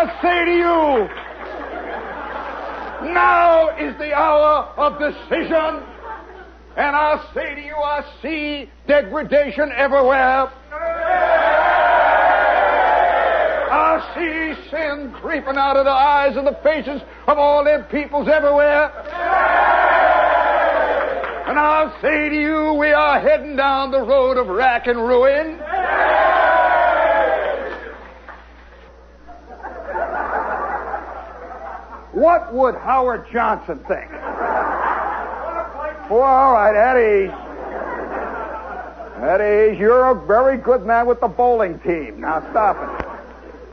I say to you, now is the hour of decision. And I say to you, I see degradation everywhere. I see sin creeping out of the eyes and the faces of all them peoples everywhere. And I'll say to you, we are heading down the road of wrack and ruin. What would Howard Johnson think? Oh, all right, at ease. At ease. You're a very good man with the bowling team. Now stop it.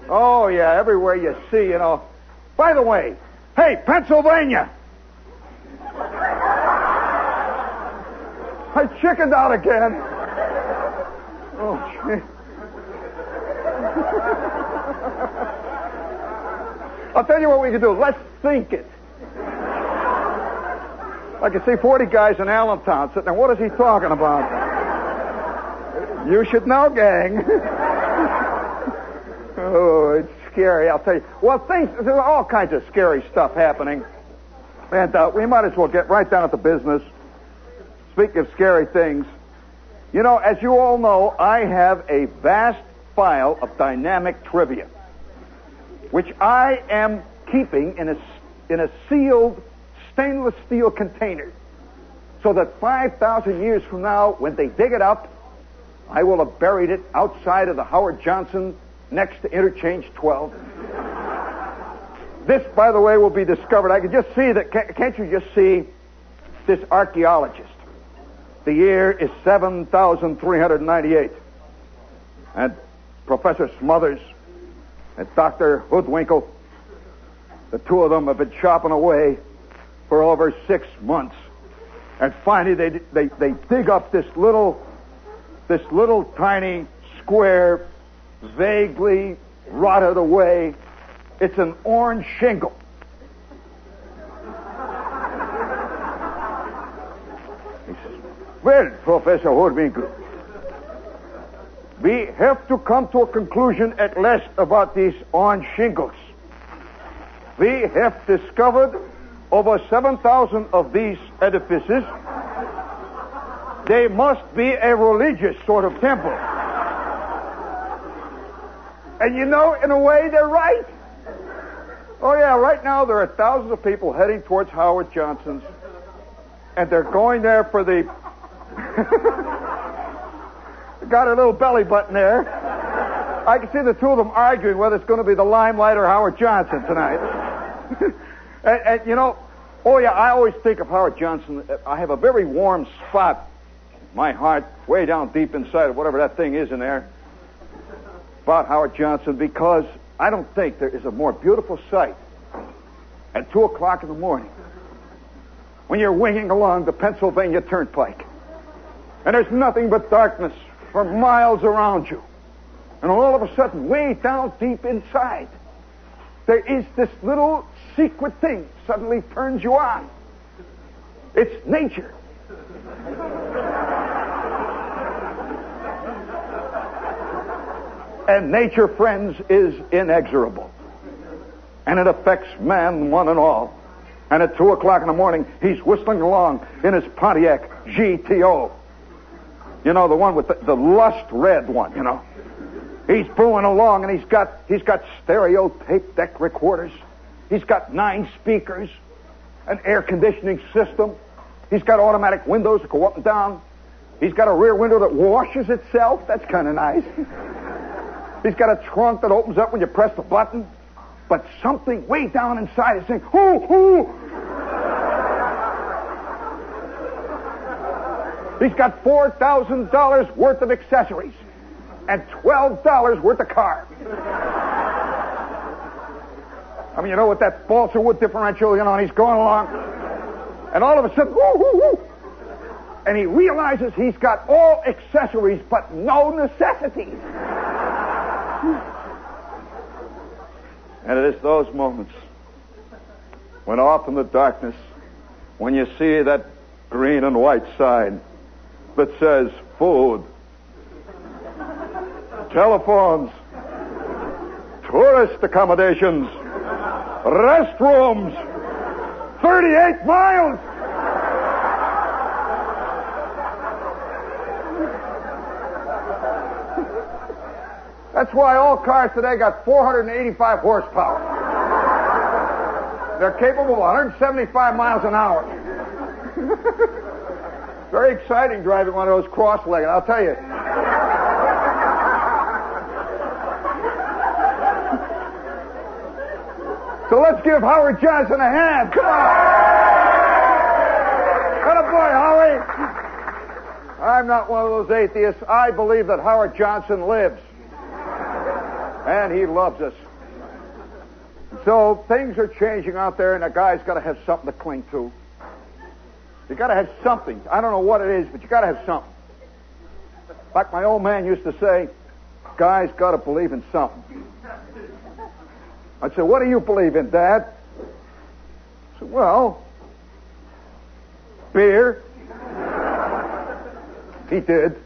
Oh, yeah, everywhere you see, you know. By the way, hey, Pennsylvania. I chickened out again. Oh, gee. I'll tell you what we can do. Let's think it. I can see 40 guys in Allentown sitting there. What is he talking about? You should know, gang. Oh, it's scary, I'll tell you. Well, there's all kinds of scary stuff happening. And we might as well get right down to business. Speaking of scary things, you know, as you all know, I have a vast file of dynamic trivia, which I am keeping in a sealed stainless steel container, so that 5,000 years from now, when they dig it up, I will have buried it outside of the Howard Johnson next to Interchange 12. This, by the way, will be discovered. I can just see that. Can't you just see this archaeologist? The year is 7,398. And Professor Smothers and Dr. Hoodwinkle, the two of them have been chopping away for over 6 months. And finally they dig up this little tiny square, vaguely rotted away. It's an orange shingle. He says, well, Professor Hoodwinkle, we have to come to a conclusion at last about these orange shingles. We have discovered over 7,000 of these edifices. They must be a religious sort of temple. And you know, in a way, they're right. Oh, yeah, right now there are thousands of people heading towards Howard Johnson's, and they're going there for the... Got a little belly button there. I can see the two of them arguing whether it's going to be the Limelight or Howard Johnson tonight. And you know, oh yeah, I always think of Howard Johnson. I have a very warm spot in my heart, way down deep inside of whatever that thing is in there, about Howard Johnson, because I don't think there is a more beautiful sight at 2 o'clock in the morning when you're winging along the Pennsylvania Turnpike, and there's nothing but darkness for miles around you. And all of a sudden, way down deep inside, there is this little secret thing suddenly turns you on. It's nature. And nature, friends, is inexorable. And it affects man one and all. And at 2 o'clock in the morning, he's whistling along in his Pontiac GTO. You know, the one with the lust red one, you know. He's booing along, and he's got stereo tape deck recorders. He's got 9 speakers, an air conditioning system. He's got automatic windows that go up and down. He's got a rear window that washes itself. That's kind of nice. He's got a trunk that opens up when you press the button. But something way down inside is saying, "Hoo, hoo." He's got $4,000 worth of accessories and $12 worth of car. I mean, you know, with that balsa wood differential, you know, and he's going along, and all of a sudden, whoo, whoo, whoo, and he realizes he's got all accessories but no necessities. And it is those moments when off in the darkness, when you see that green and white sign that says food, telephones, tourist accommodations, restrooms, 38 miles. That's why all cars today got 485 horsepower. They're capable of 175 miles an hour. Very exciting driving one of those cross-legged, I'll tell you. So let's give Howard Johnson a hand. Come on. Attaboy, Howie. I'm not one of those atheists. I believe that Howard Johnson lives. And he loves us. So things are changing out there, and a guy's got to have something to cling to. You got to have something. I don't know what it is, but you got to have something. Like my old man used to say, guys got to believe in something. I'd say, what do you believe in, Dad? I said, well, beer. He did.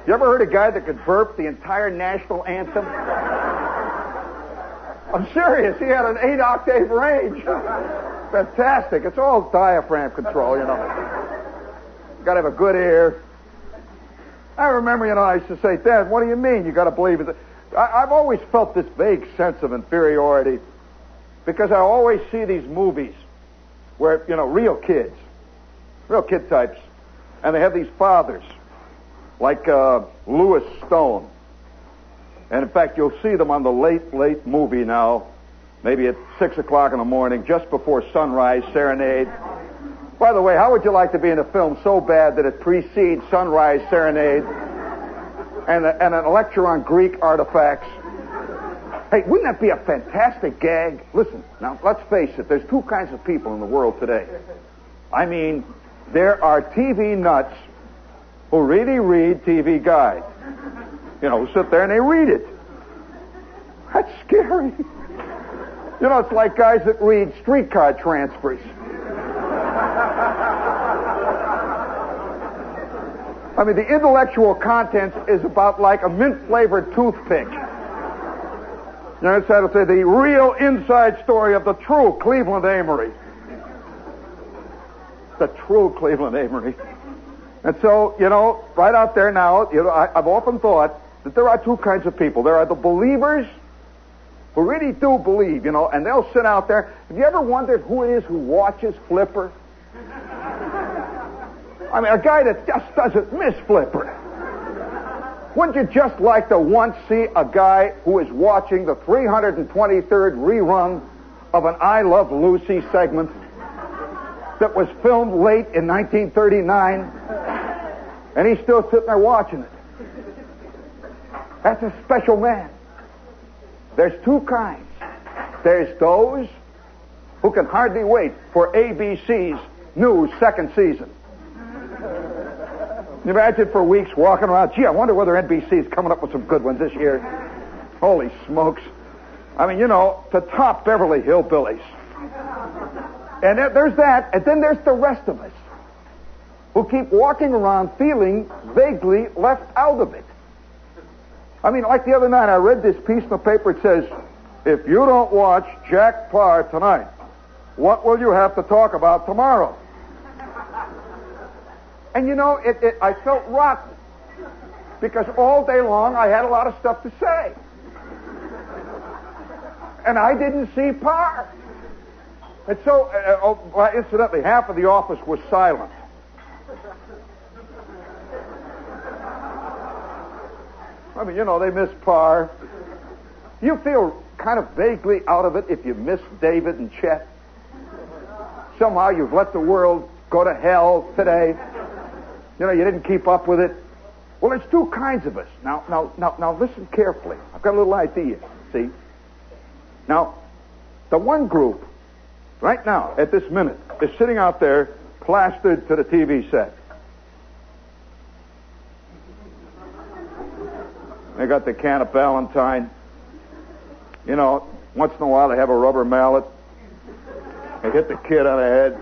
You ever heard a guy that could burp the entire national anthem? I'm serious. He had an 8-octave range. Fantastic. It's all diaphragm control, you know. You got to have a good ear. I remember, I used to say, Dad, what do you mean you got to believe in it? I've always felt this vague sense of inferiority because I always see these movies where, real kid types, and they have these fathers like Louis Stone. And in fact, you'll see them on the late movie now, maybe at 6 o'clock in the morning, just before sunrise serenade. By the way, how would you like to be in a film so bad that it precedes sunrise serenade and a lecture on Greek artifacts? Hey, wouldn't that be a fantastic gag? Listen, now, let's face it, there's two kinds of people in the world today. I mean, there are TV nuts who really read TV guides. Who sit there and they read it. That's scary. It's like guys that read streetcar transfers. I mean, the intellectual content is about like a mint-flavored toothpick. It'll say the real inside story of the true Cleveland Amory. The true Cleveland Amory. And so, right out there now, I've often thought that there are two kinds of people. There are the believers who really do believe, and they'll sit out there. Have you ever wondered who it is who watches Flipper? I mean, a guy that just doesn't miss Flipper. Wouldn't you just like to once see a guy who is watching the 323rd rerun of an I Love Lucy segment that was filmed late in 1939, and he's still sitting there watching it? That's a special man. There's two kinds. There's those who can hardly wait for ABC's new second season. You imagine for weeks walking around, gee, I wonder whether NBC's coming up with some good ones this year. Holy smokes. I mean, to top Beverly Hillbillies. And there's that, and then there's the rest of us who keep walking around feeling vaguely left out of it. I mean, like the other night, I read this piece in the paper. It says, if you don't watch Jack Paar tonight, what will you have to talk about tomorrow? And I felt rotten because all day long I had a lot of stuff to say. And I didn't see Paar. And so, incidentally, half of the office was silent. I mean, they miss Paar. You feel kind of vaguely out of it if you miss David and Chet. Somehow you've let the world go to hell today. You didn't keep up with it. Well, there's two kinds of us. Now, listen carefully. I've got a little idea, see? Now, the one group, right now, at this minute, is sitting out there plastered to the TV set. They got the can of Valentine. Once in a while they have a rubber mallet. They hit the kid on the head.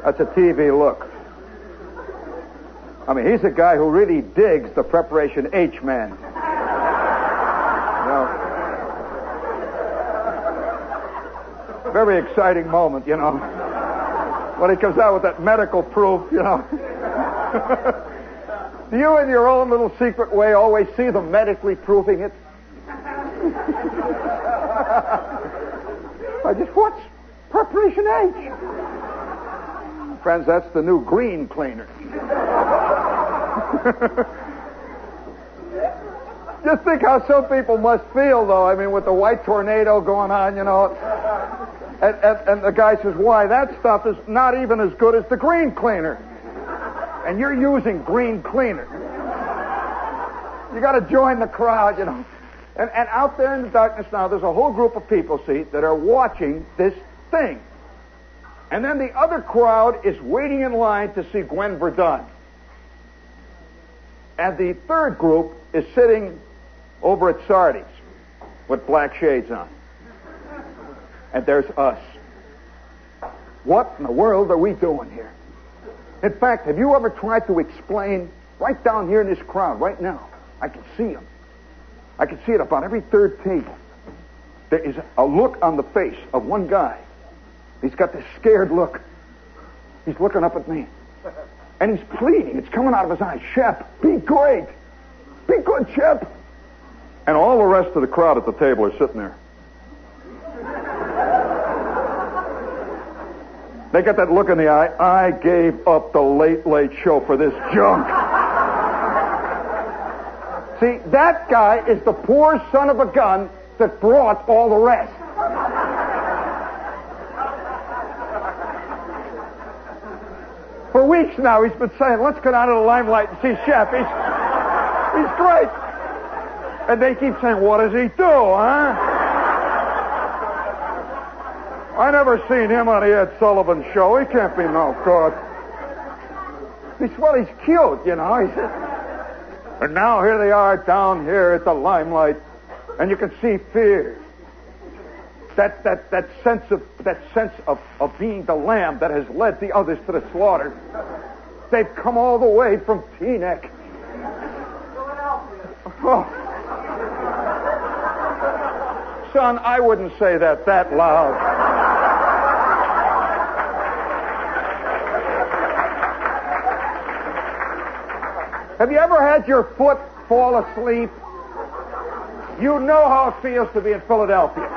That's a TV look. I mean, he's a guy who really digs the Preparation H man. Very exciting moment, when he comes out with that medical proof, Do you, in your own little secret way, always see them medically proving it? What's Preparation H? Friends, that's the new green cleaner. Just think how some people must feel, though. I mean, with the white tornado going on, And the guy says, why, that stuff is not even as good as the green cleaner. And you're using green cleaner. You got to join the crowd, And out there in the darkness now, there's a whole group of people, see, that are watching this thing. And then the other crowd is waiting in line to see Gwen Verdun. And the third group is sitting over at Sardi's with black shades on. And there's us. What in the world are we doing here? In fact, have you ever tried to explain right down here in this crowd right now? I can see them. I can see it about every third table. There is a look on the face of one guy. He's got this scared look. He's looking up at me. And he's pleading. It's coming out of his eyes. Shep, be great. Be good, Shep. And all the rest of the crowd at the table are sitting there. They got that look in the eye. I gave up the Late Late Show for this junk. See, that guy is the poor son of a gun that brought all the rest. For weeks now, he's been saying, let's go down to the Limelight and see Shep. He's great. And they keep saying, what does he do, huh? I never seen him on the Ed Sullivan Show. He can't be no good. He's cute, And now here they are down here at the Limelight, and you can see fear. That sense of being the lamb that has led the others to the slaughter. They've come all the way from Teaneck. Oh. Son, I wouldn't say that loud. Have you ever had your foot fall asleep? You know how it feels to be in Philadelphia.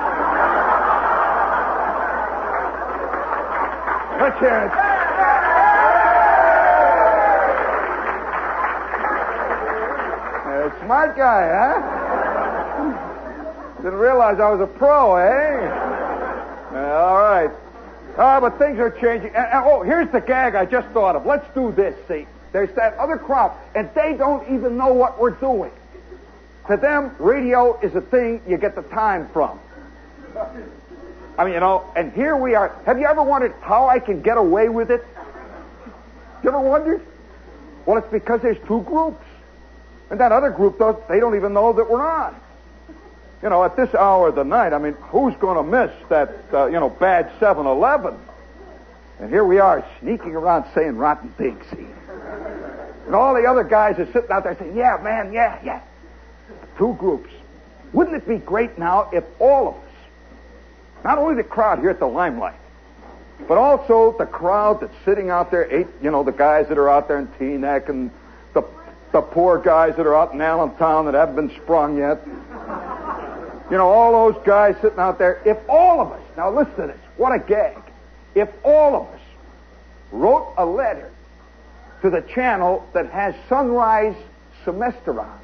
Let's hear it. Smart guy, huh? Didn't realize I was a pro, eh? All right. But things are changing. And here's the gag I just thought of. Let's do this, see. There's that other crowd, and they don't even know what we're doing. To them, radio is a thing you get the time from. I mean, and here we are. Have you ever wondered how I can get away with it? You ever wondered? Well, it's because there's two groups. And that other group, they don't even know that we're on. At this hour of the night, I mean, who's going to miss that, bad 7-Eleven? And here we are sneaking around saying rotten things, see? And all the other guys are sitting out there saying, yeah, man, yeah. Two groups. Wouldn't it be great now if all of us, not only the crowd here at the Limelight, but also the crowd that's sitting out there, the guys that are out there in Teaneck and the poor guys that are out in Allentown that haven't been sprung yet. All those guys sitting out there. If all of us, now listen to this, what a gag. If all of us wrote a letter to the channel that has Sunrise Semester on,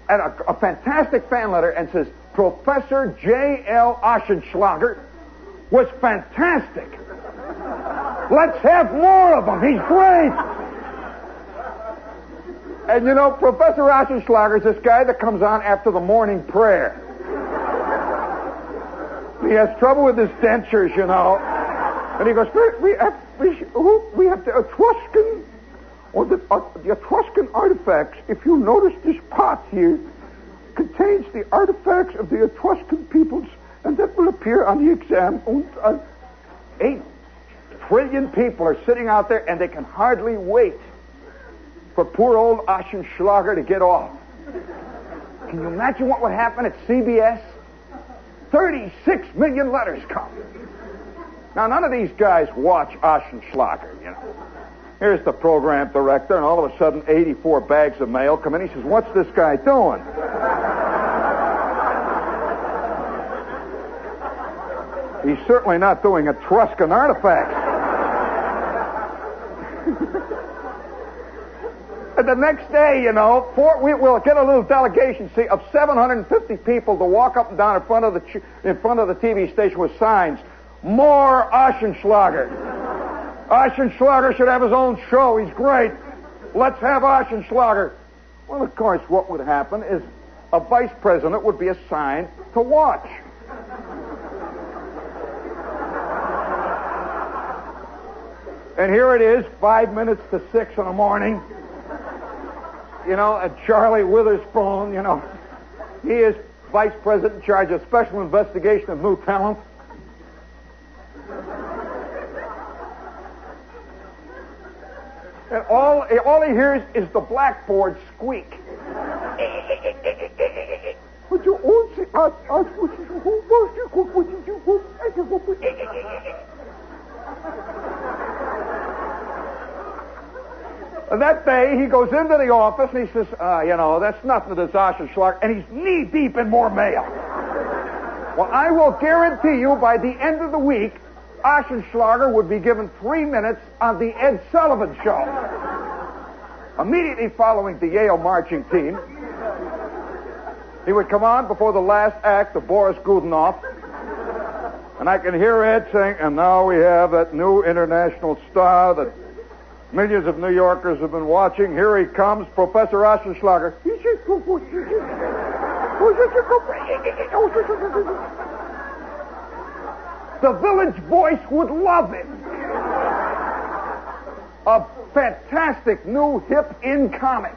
and a fantastic fan letter, and says, Professor J.L. Oschenschlager was fantastic. Let's have more of him. He's great. And Professor Oschenschlager is this guy that comes on after the morning prayer. He has trouble with his dentures, And he goes, we have the Etruscan, or the Etruscan artifacts. If you notice, this pot here contains the artifacts of the Etruscan peoples, and that will appear on the exam. 8 trillion people are sitting out there, and they can hardly wait for poor old Oschenschlager to get off. Can you imagine what would happen at CBS? 36 million letters come. Now, none of these guys watch Oschenschlager, you know. Here's the program director, and all of a sudden, 84 bags of mail come in. He says, what's this guy doing? He's certainly not doing Etruscan artifacts. And the next day, you know, we'll get a little delegation, see, of 750 people to walk up and down in front of the TV station with signs. More Oschenschlager. Oschenschlager should have his own show. He's great. Let's have Oschenschlager. Well, of course, what would happen is a vice president would be assigned to watch. And here it is, 5 minutes to 6 in the morning. You know, and Charlie Witherspoon, you know, he is vice president in charge of special investigation of new talent. And all he hears is the blackboard squeak. And that day, he goes into the office and he says, you know, that's nothing to this Oschenschlager, and he's knee-deep in more mail. Well, I will guarantee you by the end of the week, Oschenschlager would be given 3 minutes on the Ed Sullivan Show. Immediately following the Yale marching team, he would come on before the last act of Boris Godunov, and I can hear Ed saying, and now we have that new international star that millions of New Yorkers have been watching. Here he comes, Professor Oschenschlager. The Village Voice would love it. A fantastic new hip-in comic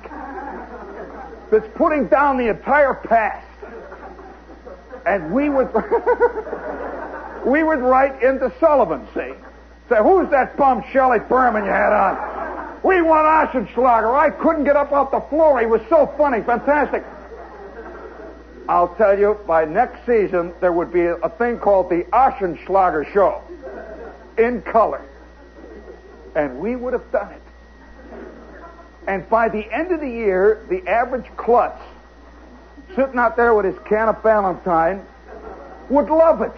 that's putting down the entire past. And we would we would write into Sullivan, see? Say, who's that bum Shelley Berman you had on? We want Oschenschlager. I couldn't get up off the floor. He was so funny, fantastic. I'll tell you, by next season, there would be a thing called the Oschenschlager Show in color. And we would have done it. And by the end of the year, the average klutz sitting out there with his can of Valentine would love it.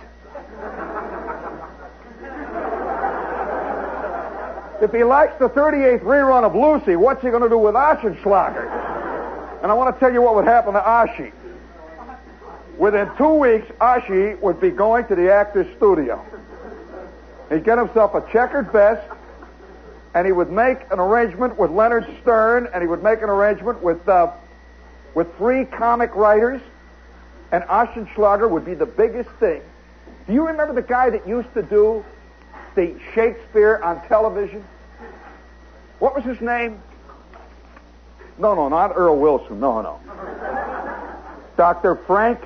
If he likes the 38th rerun of Lucy, what's he going to do with Oschenschlager? And I want to tell you what would happen to Oshie. Within 2 weeks, Oshie would be going to the actor's studio. He'd get himself a checkered vest, and he would make an arrangement with Leonard Stern, and he would make an arrangement with 3 comic writers, and Oschenschlager would be the biggest thing. Do you remember the guy that used to do the Shakespeare on television? What was his name? No, not Earl Wilson. No. Dr. Frank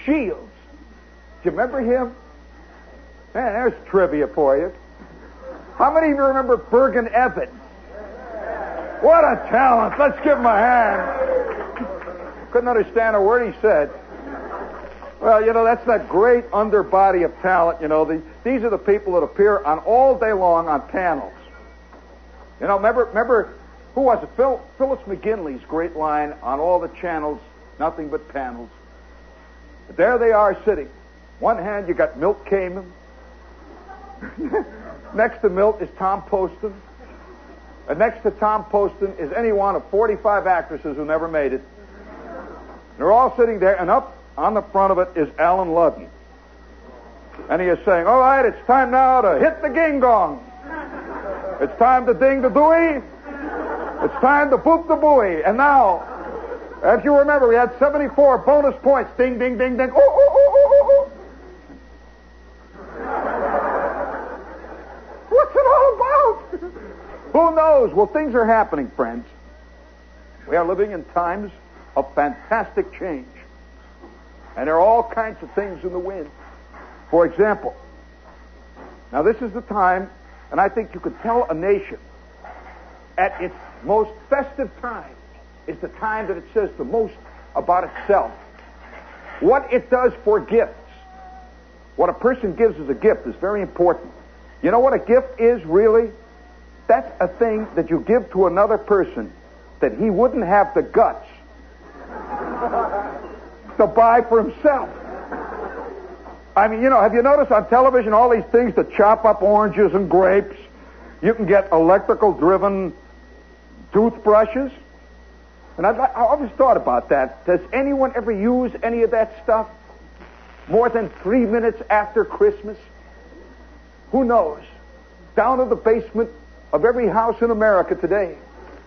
Shields. Do you remember him? Man, there's trivia for you. How many of you remember Bergen Evans? What a talent. Let's give him a hand. Couldn't understand a word he said. Well, you know, that's that great underbody of talent. You know, these are the people that appear on all day long on panels. You know, remember who was it? Phyllis McGinley's great line on all the channels, nothing but panels. But there they are sitting. One hand you got Milt Kamen. Next to Milt is Tom Poston. And next to Tom Poston is any one of 45 actresses who never made it. They're all sitting there, and up on the front of it is Alan Ludden. And he is saying, all right, it's time now to hit the ging-gong. It's time to ding the dewey. It's time to boop the buoy. And now, if you remember, we had 74 bonus points. Ding, ding, ding, ding. Ooh, ooh, ooh, ooh, ooh. What's it all about? Who knows? Well, things are happening, friends. We are living in times of fantastic change. And there are all kinds of things in the wind. For example, now this is the time, and I think you could tell a nation at its most festive time, is the time that it says the most about itself. What it does for gifts. What a person gives as a gift is very important. You know what a gift is, really? That's a thing that you give to another person that he wouldn't have the guts to buy for himself. I mean, have you noticed on television all these things that chop up oranges and grapes? You can get electrical-driven toothbrushes. And I always thought about that. Does anyone ever use any of that stuff more than 3 minutes after Christmas? Who knows? Down in the basement of every house in America today,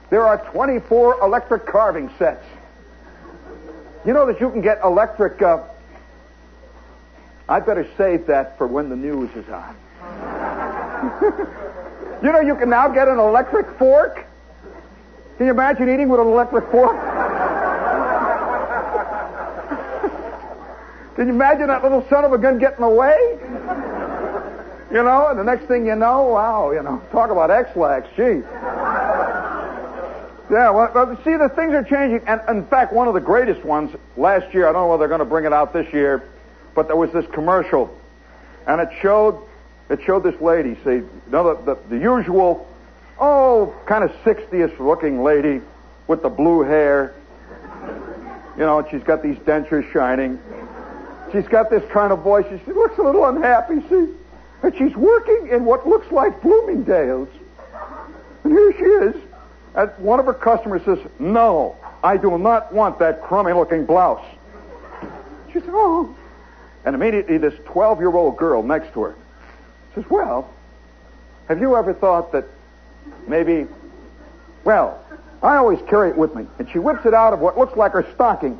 there are 24 electric carving sets. You know that you can get electric... I better save that for when the news is on. You can now get an electric fork. Can you imagine eating with an electric fork? Can you imagine that little son of a gun getting away? And the next thing you know, wow, talk about X-Lax, gee. Yeah, well, see, the things are changing. And in fact, one of the greatest ones last year, I don't know whether they're going to bring it out this year, but there was this commercial, and it showed this lady, see, the usual, kind of 60ish looking lady with the blue hair, and she's got these dentures shining. She's got this kind of voice. She looks a little unhappy, see, and she's working in what looks like Bloomingdale's. And here she is, and one of her customers says, "No, I do not want that crummy looking blouse." She said, "Oh." And immediately this 12-year-old girl next to her says, "Well, have you ever thought that maybe, I always carry it with me." And she whips it out of what looks like her stocking.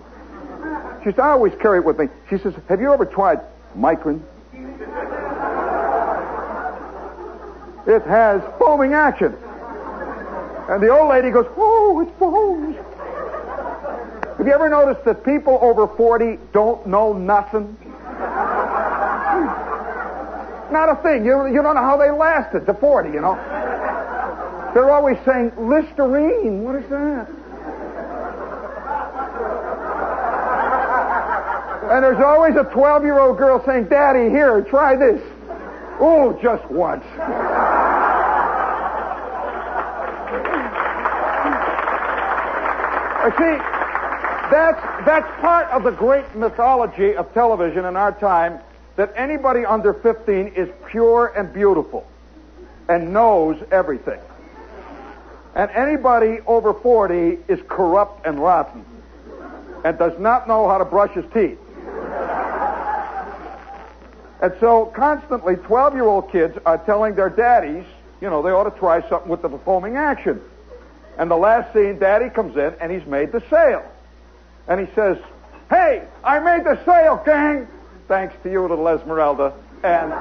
She says, "I always carry it with me." She says, "Have you ever tried Micron? It has foaming action." And the old lady goes, "Oh, it foams." Have you ever noticed that people over 40 don't know nothing? Not a thing. You don't know how they lasted to 40, They're always saying, Listerine. What is that? And there's always a 12-year-old girl saying, "Daddy, here, try this." "Oh, just once." See, that's part of the great mythology of television in our time, that anybody under 15 is pure and beautiful and knows everything. And anybody over 40 is corrupt and rotten and does not know how to brush his teeth. And so constantly 12-year-old kids are telling their daddies, they ought to try something with the foaming action. And the last scene, Daddy comes in and he's made the sale. And he says, "Hey, I made the sale, gang. Thanks to you, little Esmeralda." And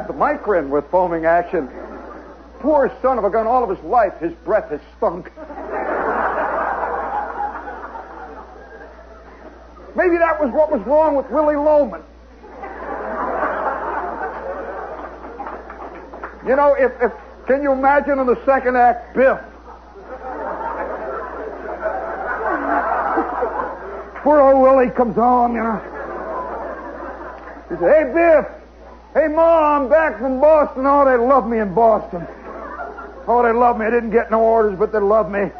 the Micron with foaming action. Poor son of a gun, all of his life, his breath has stunk. Maybe that was what was wrong with Willie Loman. If can you imagine in the second act, Biff? Poor old Willie comes home, He says, "Hey, Biff. Hey, Ma, I'm back from Boston." "Oh, they love me in Boston. Oh, they love me. I didn't get no orders, but they love me."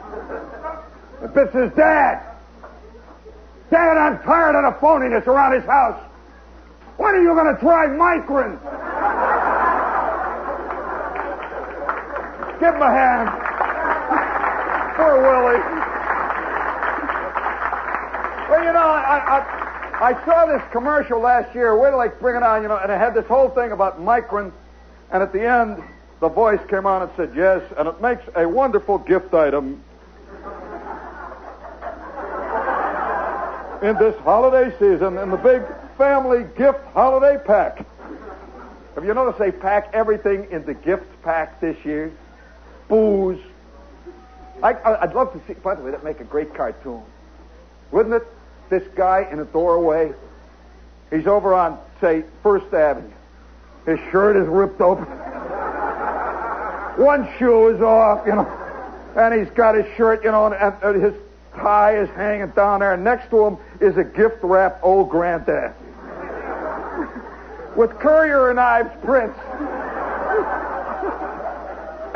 And Biff says, Dad, I'm tired of the phoniness around his house. When are you going to try Micron? Give him a hand. Poor Willie. Well, I saw this commercial last year. Wait till I bring it on, and it had this whole thing about Micron, and at the end, the voice came on and said, "Yes, and it makes a wonderful gift item in this holiday season in the big family gift holiday pack." Have you noticed they pack everything in the gift pack this year? Booze. I'd love to see, by the way, that'd make a great cartoon. Wouldn't it? This guy in a doorway, he's over on, say, First Avenue. His shirt is ripped open. One shoe is off, and he's got his shirt, and his tie is hanging down there. And next to him is a gift-wrapped old granddad with Currier and Ives prints.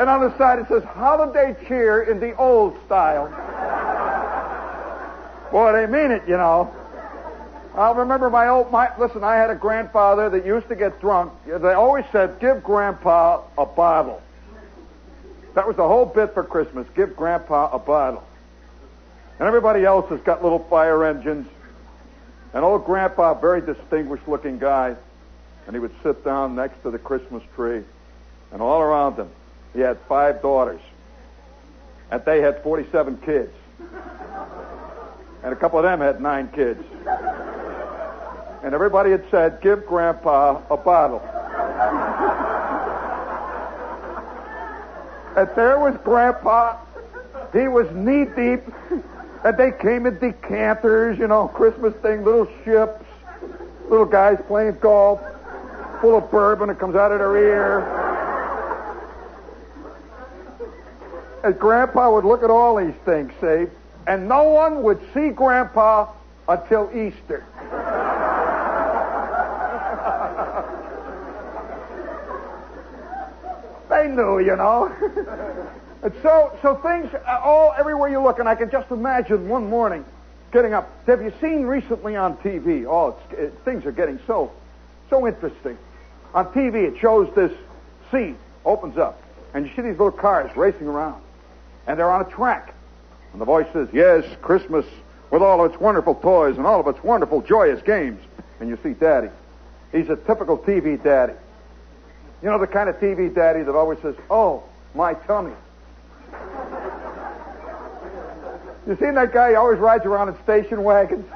And on the side it says, holiday cheer in the old style. Boy, they mean it, I'll remember listen, I had a grandfather that used to get drunk. They always said, give Grandpa a bottle. That was the whole bit for Christmas, give Grandpa a bottle. And everybody else has got little fire engines. And old Grandpa, very distinguished looking guy, and he would sit down next to the Christmas tree, and all around him, he had 5 daughters. And they had 47 kids. And a couple of them had 9 kids. And everybody had said, give Grandpa a bottle. And there was Grandpa. He was knee-deep. And they came in decanters, Christmas thing, little ships, little guys playing golf, full of bourbon that comes out of their ear. And Grandpa would look at all these things, see, and no one would see Grandpa until Easter. They knew, And so things all everywhere you look, and I can just imagine one morning getting up. Have you seen recently on TV? Things are getting so interesting. On TV, it shows this scene, opens up, and you see these little cars racing around, and they're on a track. And the voice says, yes, Christmas with all of its wonderful toys and all of its wonderful, joyous games. And you see Daddy. He's a typical TV daddy. The kind of TV daddy that always says, oh, my tummy. You seen that guy? He always rides around in station wagons.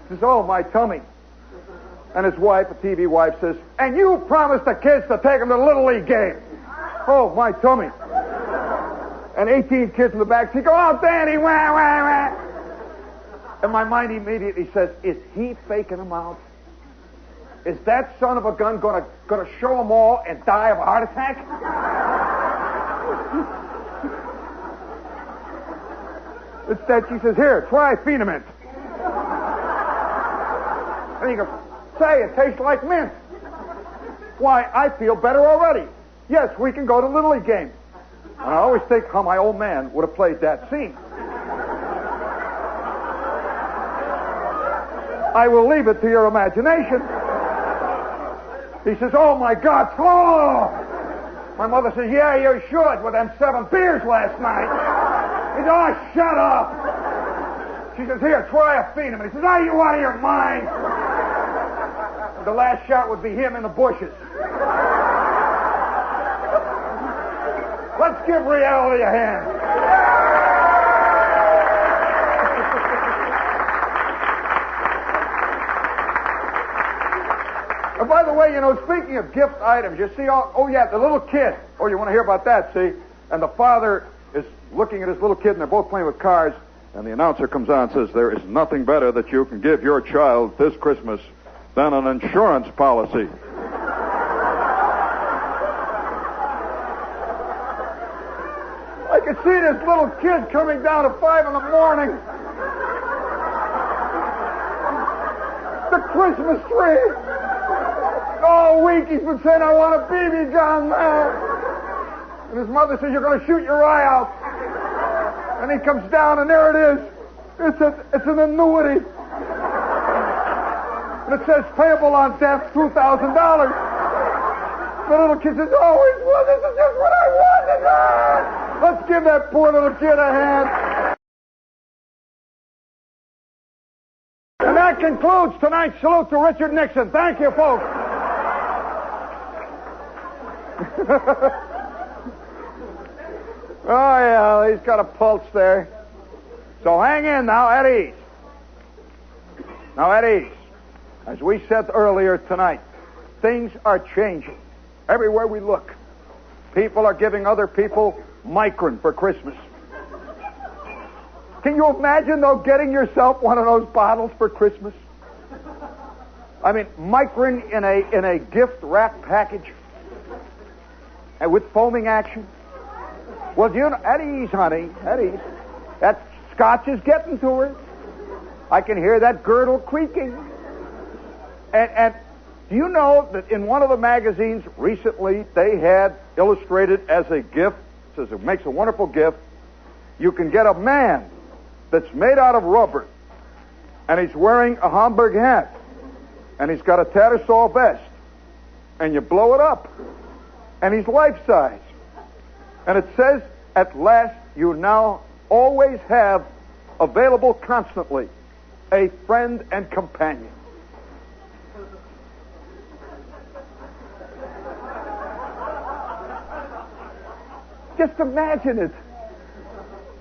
He says, oh, my tummy. And his wife, a TV wife, says, and you promised the kids to take them to the Little League game. Oh, my tummy. And 18 kids in the back seat go, oh, Daddy, wah, wah, wah. And my mind immediately says, is he faking them out? Is that son of a gun going to show them all and die of a heart attack? Instead, she says, here, try Phenamint. And you go, say, it tastes like mint. Why, I feel better already. Yes, we can go to Little League game. And I always think how my old man would have played that scene. I will leave it to your imagination. He says, oh, my God, oh! My mother says, yeah, you should, with them 7 beers last night. He says, oh, shut up. She says, here, try a Phenamint. He says, are you out of your mind? And the last shot would be him in the bushes. Let's give reality a hand. And by the way, speaking of gift items, you see, the little kid. Oh, you want to hear about that, see? And the father is looking at his little kid, and they're both playing with cars, and the announcer comes on and says, there is nothing better that you can give your child this Christmas than an insurance policy. I could see this little kid coming down at 5 in the morning. The Christmas tree. All week he's been saying, I want a BB gun now. And his mother says, you're going to shoot your eye out. And he comes down, and there it is. It's an annuity. And it says payable on death, $2,000. The little kid says, oh, this is just what I wanted. Let's give that poor little kid a hand. And that concludes tonight's salute to Richard Nixon. Thank you, folks. Oh, yeah, he's got a pulse there. So hang in now, at ease. Now, at ease. As we said earlier tonight, things are changing. Everywhere we look, people are giving other people Micron for Christmas. Can you imagine, though, getting yourself one of those bottles for Christmas? I mean, Micron in a gift wrap package, and with foaming action. Well, do you know, at ease, honey, at ease. That scotch is getting to her. I can hear that girdle creaking. And do you know that in one of the magazines recently they had illustrated as a gift, says it makes a wonderful gift, you can get a man that's made out of rubber, and he's wearing a Homburg hat, and he's got a Tattersall vest, and you blow it up, and he's life-size. And it says, at last you now always have available constantly a friend and companion. Just imagine it.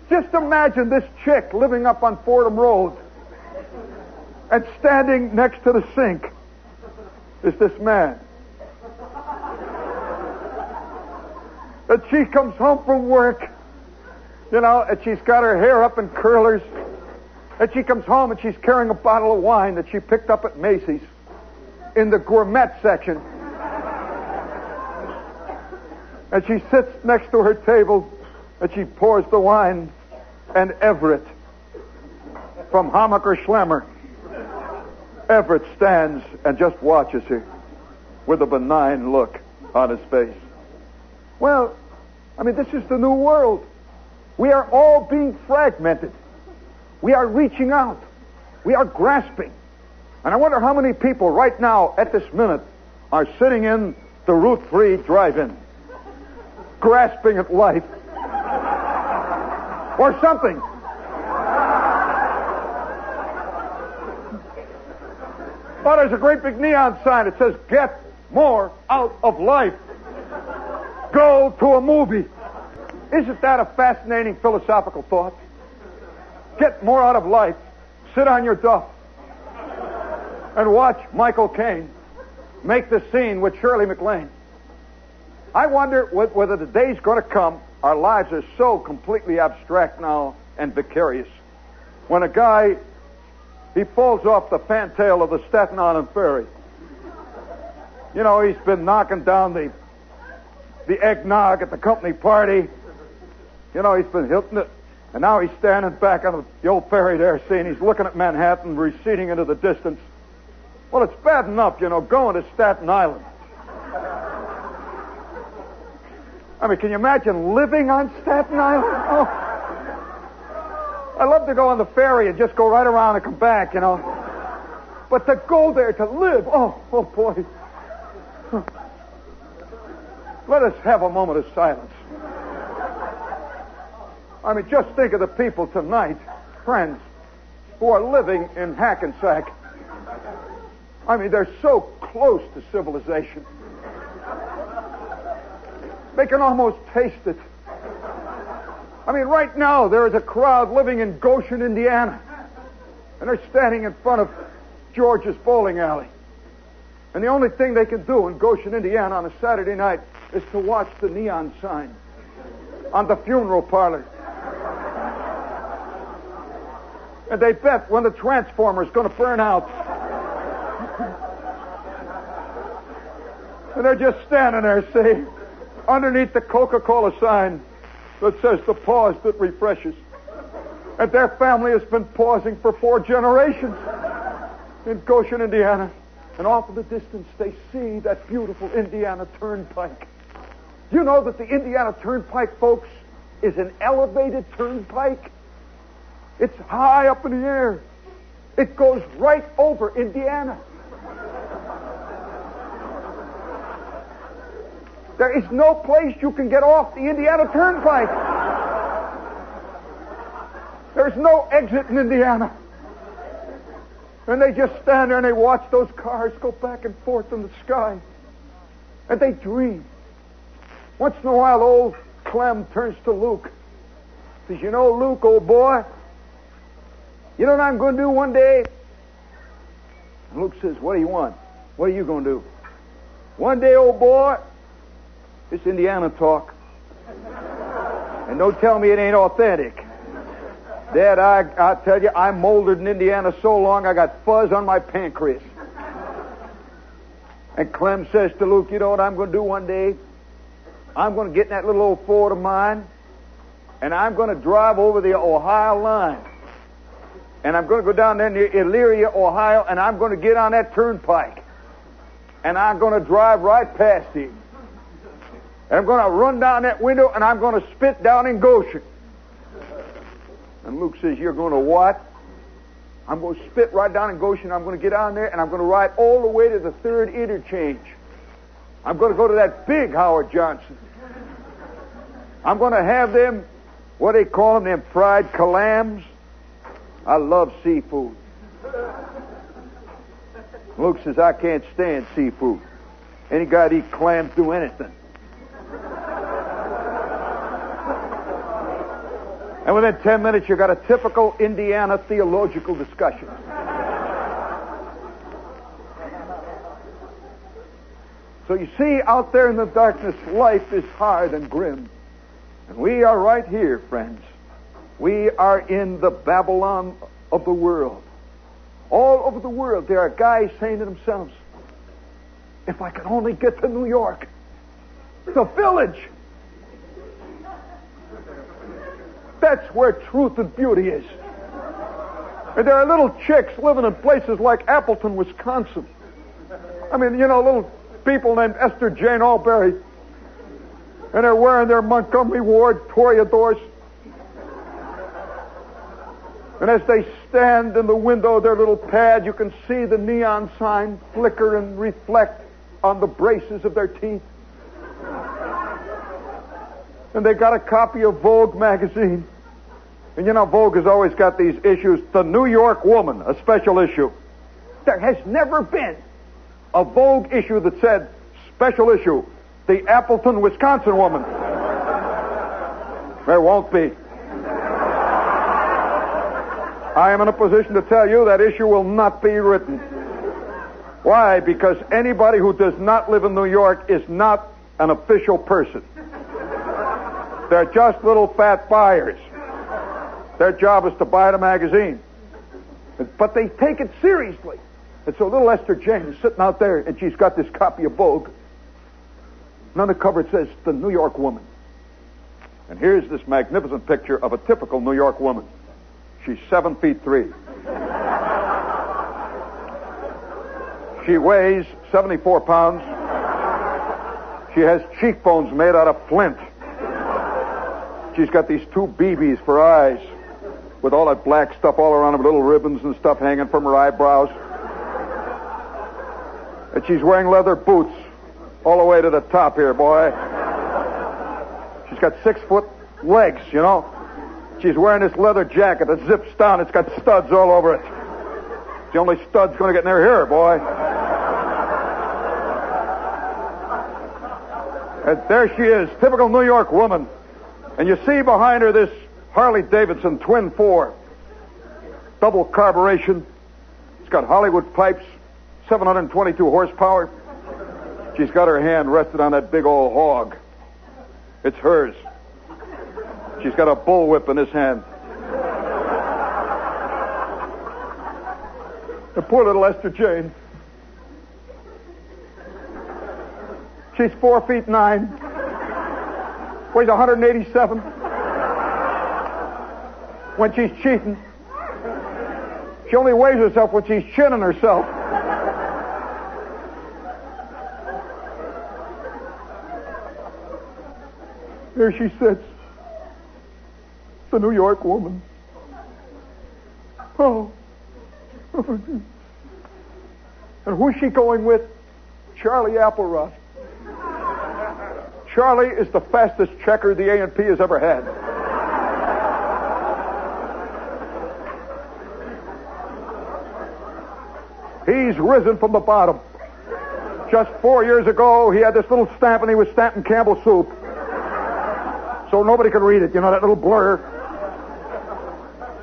Just imagine this chick living up on Fordham Road, and standing next to the sink is this man. And she comes home from work, you know, and she's got her hair up in curlers. And she comes home and she's carrying a bottle of wine that she picked up at Macy's in the gourmet section. And she sits next to her table and she pours the wine, and Everett from Hammacher Schlemmer, Everett stands and just watches her with a benign look on his face. Well, I mean, this is the new world. We are all being fragmented. We are reaching out. We are grasping. And I wonder how many people right now, at this minute, are sitting in the Route 3 drive-in, grasping at life. Or something. Oh, there's a great big neon sign that says, "Get more out of life. Go to a movie." Isn't that a fascinating philosophical thought? Get more out of life. Sit on your duff and watch Michael Caine make the scene with Shirley MacLaine. I wonder whether the day's going to come, our lives are so completely abstract now and vicarious. When a guy, he falls off the fantail of the Staten Island ferry. You know, he's been knocking down the eggnog at the company party. You know, he's been hitting it. And now he's standing back on the old ferry there, seeing he's looking at Manhattan receding into the distance. Well, it's bad enough, you know, going to Staten Island. I mean, can you imagine living on Staten Island? Oh. I love to go on the ferry and just go right around and come back, you know. But to go there, to live, oh boy. Let us have a moment of silence. I mean, just think of the people tonight, friends, who are living in Hackensack. I mean, they're so close to civilization. They can almost taste it. I mean, right now, there is a crowd living in Goshen, Indiana. And they're standing in front of George's bowling alley. And the only thing they can do in Goshen, Indiana on a Saturday night is to watch the neon sign on the funeral parlor. And they bet when the transformer is going to burn out. And they're just standing there, see, underneath the Coca-Cola sign that says the pause that refreshes. And their family has been pausing for 4 generations in Goshen, Indiana. And off in the distance, they see that beautiful Indiana Turnpike. Do you know that the Indiana Turnpike, folks, is an elevated turnpike? It's high up in the air. It goes right over Indiana. There is no place you can get off the Indiana Turnpike. There's no exit in Indiana. And they just stand there and they watch those cars go back and forth in the sky. And they dream. Once in a while, old Clem turns to Luke. Says, "You know, Luke, old boy, you know what I'm going to do one day?" And Luke says, "What do you want? What are you going to do?" "One day, old boy, it's Indiana talk. And don't tell me it ain't authentic. Dad, I tell you, I molded in Indiana so long I got fuzz on my pancreas." And Clem says to Luke, "You know what I'm going to do one day? I'm going to get in that little old Ford of mine, and I'm going to drive over the Ohio line. And I'm going to go down there near Elyria, Ohio, and I'm going to get on that turnpike. And I'm going to drive right past him. And I'm going to run down that window, and I'm going to spit down in Goshen. And Luke says, you're going to what? I'm going to spit right down in Goshen. I'm going to get down there, and I'm going to ride all the way to the 3rd interchange. I'm going to go to that big Howard Johnson. I'm going to have them, what they call them fried clams. I love seafood. Luke says, I can't stand seafood. Any guy that eats clams do anything. And within 10 minutes, you got a typical Indiana theological discussion. So you see, out there in the darkness, life is hard and grim. And we are right here, friends. We are in the Babylon of the world. All over the world, there are guys saying to themselves, if I could only get to New York, the village. That's where truth and beauty is. And there are little chicks living in places like Appleton, Wisconsin. I mean, little people named Esther Jane Alberry. And they're wearing their Montgomery Ward toreadors. And as they stand in the window of their little pad, you can see the neon sign flicker and reflect on the braces of their teeth. And they got a copy of Vogue magazine. And Vogue has always got these issues. The New York Woman, a special issue. There has never been a Vogue issue that said, special issue, the Appleton, Wisconsin woman. There won't be. I am in a position to tell you that issue will not be written. Why? Because anybody who does not live in New York is not an official person. They're just little fat buyers. Their job is to buy the magazine. But they take it seriously. And so little Esther Jane is sitting out there, and she's got this copy of Vogue. And on the cover it says, The New York Woman. And here's this magnificent picture of a typical New York woman. She's 7'3". She weighs 74 pounds. She has cheekbones made out of flint. She's got these 2 BBs for eyes, with all that black stuff all around them, little ribbons and stuff hanging from her eyebrows. And she's wearing leather boots all the way to the top here, boy. She's got 6-foot legs, She's wearing this leather jacket that zips down. It's got studs all over it. It's the only stud's going to get in her hair, boy. And there she is, typical New York woman. And you see behind her this Harley Davidson Twin 4. Double carburation. It's got Hollywood pipes, 722 horsepower. She's got her hand rested on that big old hog. It's hers. She's got a bullwhip in his hand. The poor little Esther Jane. She's 4'9", weighs 187. When she's cheating, she only weighs herself when she's chinning herself. There she sits, the New York woman. Oh. And who's she going with? Charlie Applerot. Charlie is the fastest checker the A&P has ever had. He's risen from the bottom. Just 4 years ago, he had this little stamp and he was stamping Campbell soup. So nobody could read it, that little blur.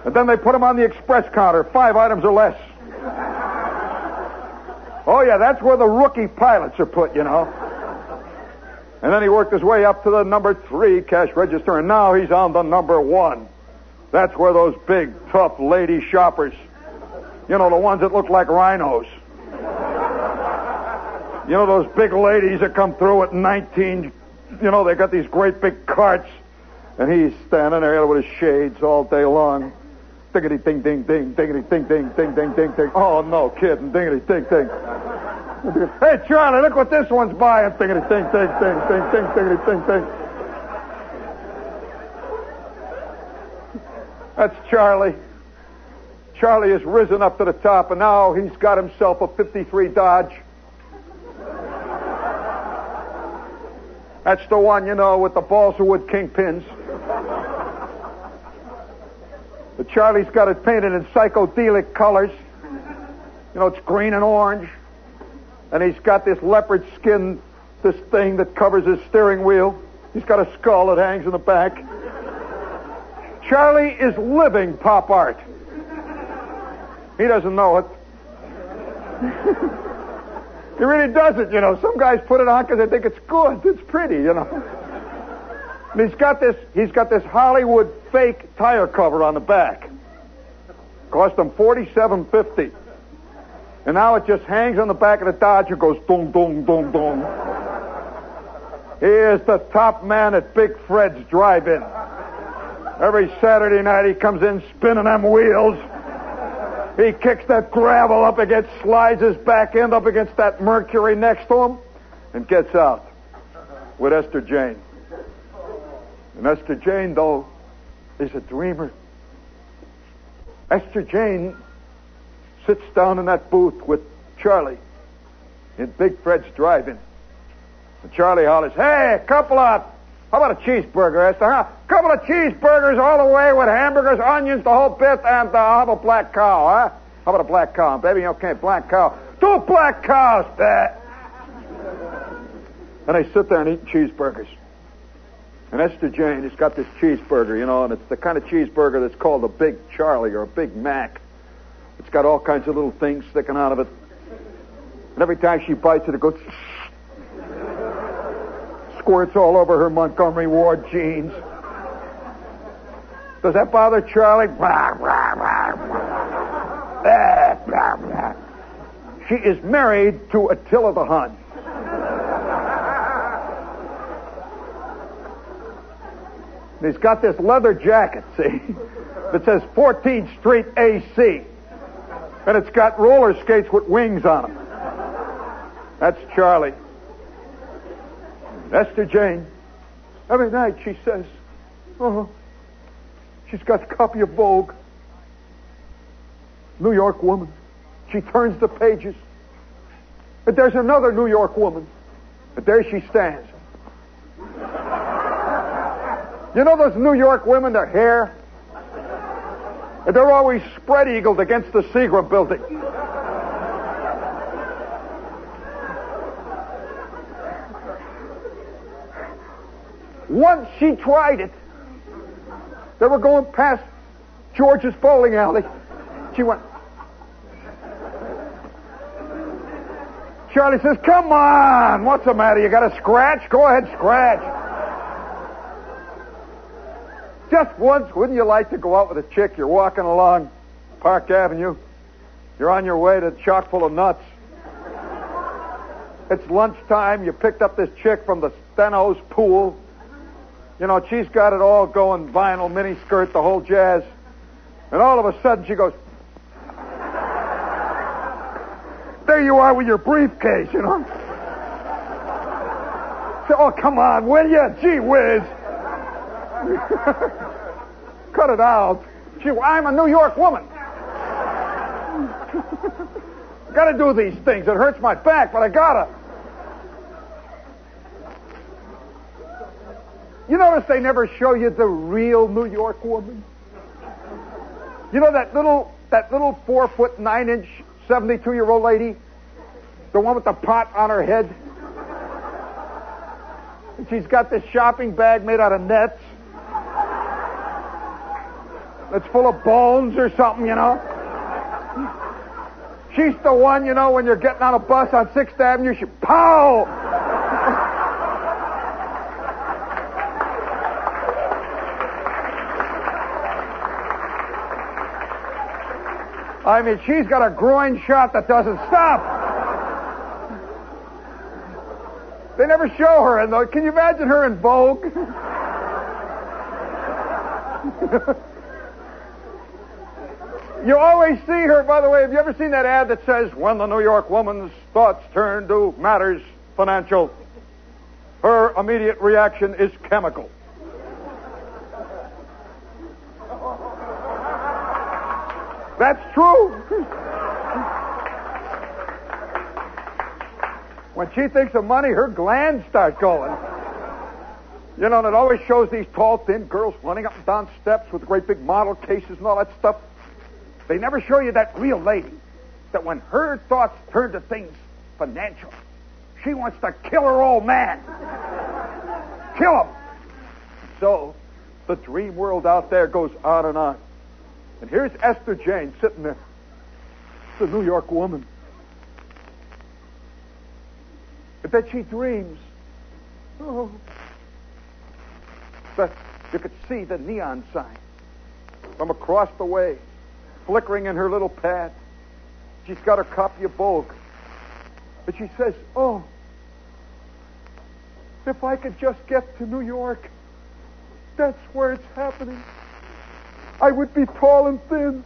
And then they put him on the express counter, 5 items or less. Oh, yeah, that's where the rookie pilots are put, And then he worked his way up to the number 3 cash register, and now he's on the number 1. That's where those big, tough lady shoppers, the ones that look like rhinos. Those big ladies that come through at 19, they got these great big carts, And he's standing there with his shades all day long. Diggity ding ding ding, diggity ding ding ding ding ding ding. Oh, no kidding, diggity ding ding. Hey, Charlie, look what this one's buying. Diggity ding ding ding ding ding diggity ding ding. That's Charlie. Charlie has risen up to the top, and now he's got himself a 53 Dodge. That's the one, with the balsa wood kingpins. But Charlie's got it painted in psychedelic colors. It's green and orange. And he's got this leopard skin, this thing that covers his steering wheel. He's got a skull that hangs in the back. Charlie is living pop art. He doesn't know it. He really doesn't, Some guys put it on because they think it's good. It's pretty, And he's got this Hollywood fake tire cover on the back. Cost him $47.50. And now it just hangs on the back of the Dodge and goes dong, dong, dong, dong. He is the top man at Big Fred's drive-in. Every Saturday night he comes in spinning them wheels. He kicks that gravel up against, slides his back end up against that Mercury next to him, and gets out with Esther Jane. And Esther Jane, though, is a dreamer. Esther Jane sits down in that booth with Charlie in Big Fred's drive-in. And Charlie hollers, "Hey, how about a cheeseburger, Esther, huh? Couple of cheeseburgers all the way with hamburgers, onions, the whole bit, and how about a black cow, huh? How about a black cow? Baby, okay, black cow. 2 black cows, Dad." And they sit there and eat cheeseburgers. And Esther Jane has got this cheeseburger, and it's the kind of cheeseburger that's called a Big Charlie or a Big Mac. It's got all kinds of little things sticking out of it. And every time she bites it, it goes... squirts all over her Montgomery Ward jeans. Does that bother Charlie? She is married to Attila the Hun. And he's got this leather jacket, see, that says 14th Street AC. And it's got roller skates with wings on them. That's Charlie. Esther Jane, every night she says, she's got a copy of Vogue. New York woman. She turns the pages. But there's another New York woman. But there she stands. Those New York women, their hair? And they're always spread-eagled against the Seagram building. Once she tried it. They were going past George's bowling alley. She went. Charlie says, "Come on, what's the matter? You got a scratch? Go ahead, scratch." Just once, wouldn't you like to go out with a chick? You're walking along Park Avenue. You're on your way to chock full of nuts. It's lunchtime. You picked up this chick from the Steno's pool. She's got it all going, vinyl, miniskirt, the whole jazz. And all of a sudden she goes, there you are with your briefcase, So, oh, come on, will you? Gee whiz. Cut it out. I'm a New York woman. Gotta do these things. It hurts my back, but I gotta. You notice they never show you the real New York woman? That little 4'9", 72-year-old lady? The one with the pot on her head? And she's got this shopping bag made out of nets. That's full of bones or something, She's the one, when you're getting on a bus on 6th Avenue, she, pow! I mean, she's got a groin shot that doesn't stop. They never show her, can you imagine her in Vogue? You always see her, by the way. Have you ever seen that ad that says, when the New York woman's thoughts turn to matters financial, her immediate reaction is chemical? That's true. When she thinks of money, her glands start going. You know, and it always shows these tall, thin girls running up and down steps with great big model cases and all that stuff. They never show you that real lady, that when her thoughts turn to things financial, she wants to kill her old man. Kill him. So, the dream world out there goes on and on. And here's Esther Jane sitting there, the New York woman. And then she dreams, that you could see the neon sign from across the way, flickering in her little pad. She's got her copy of Vogue. And she says, oh, if I could just get to New York, that's where it's happening. I would be tall and thin.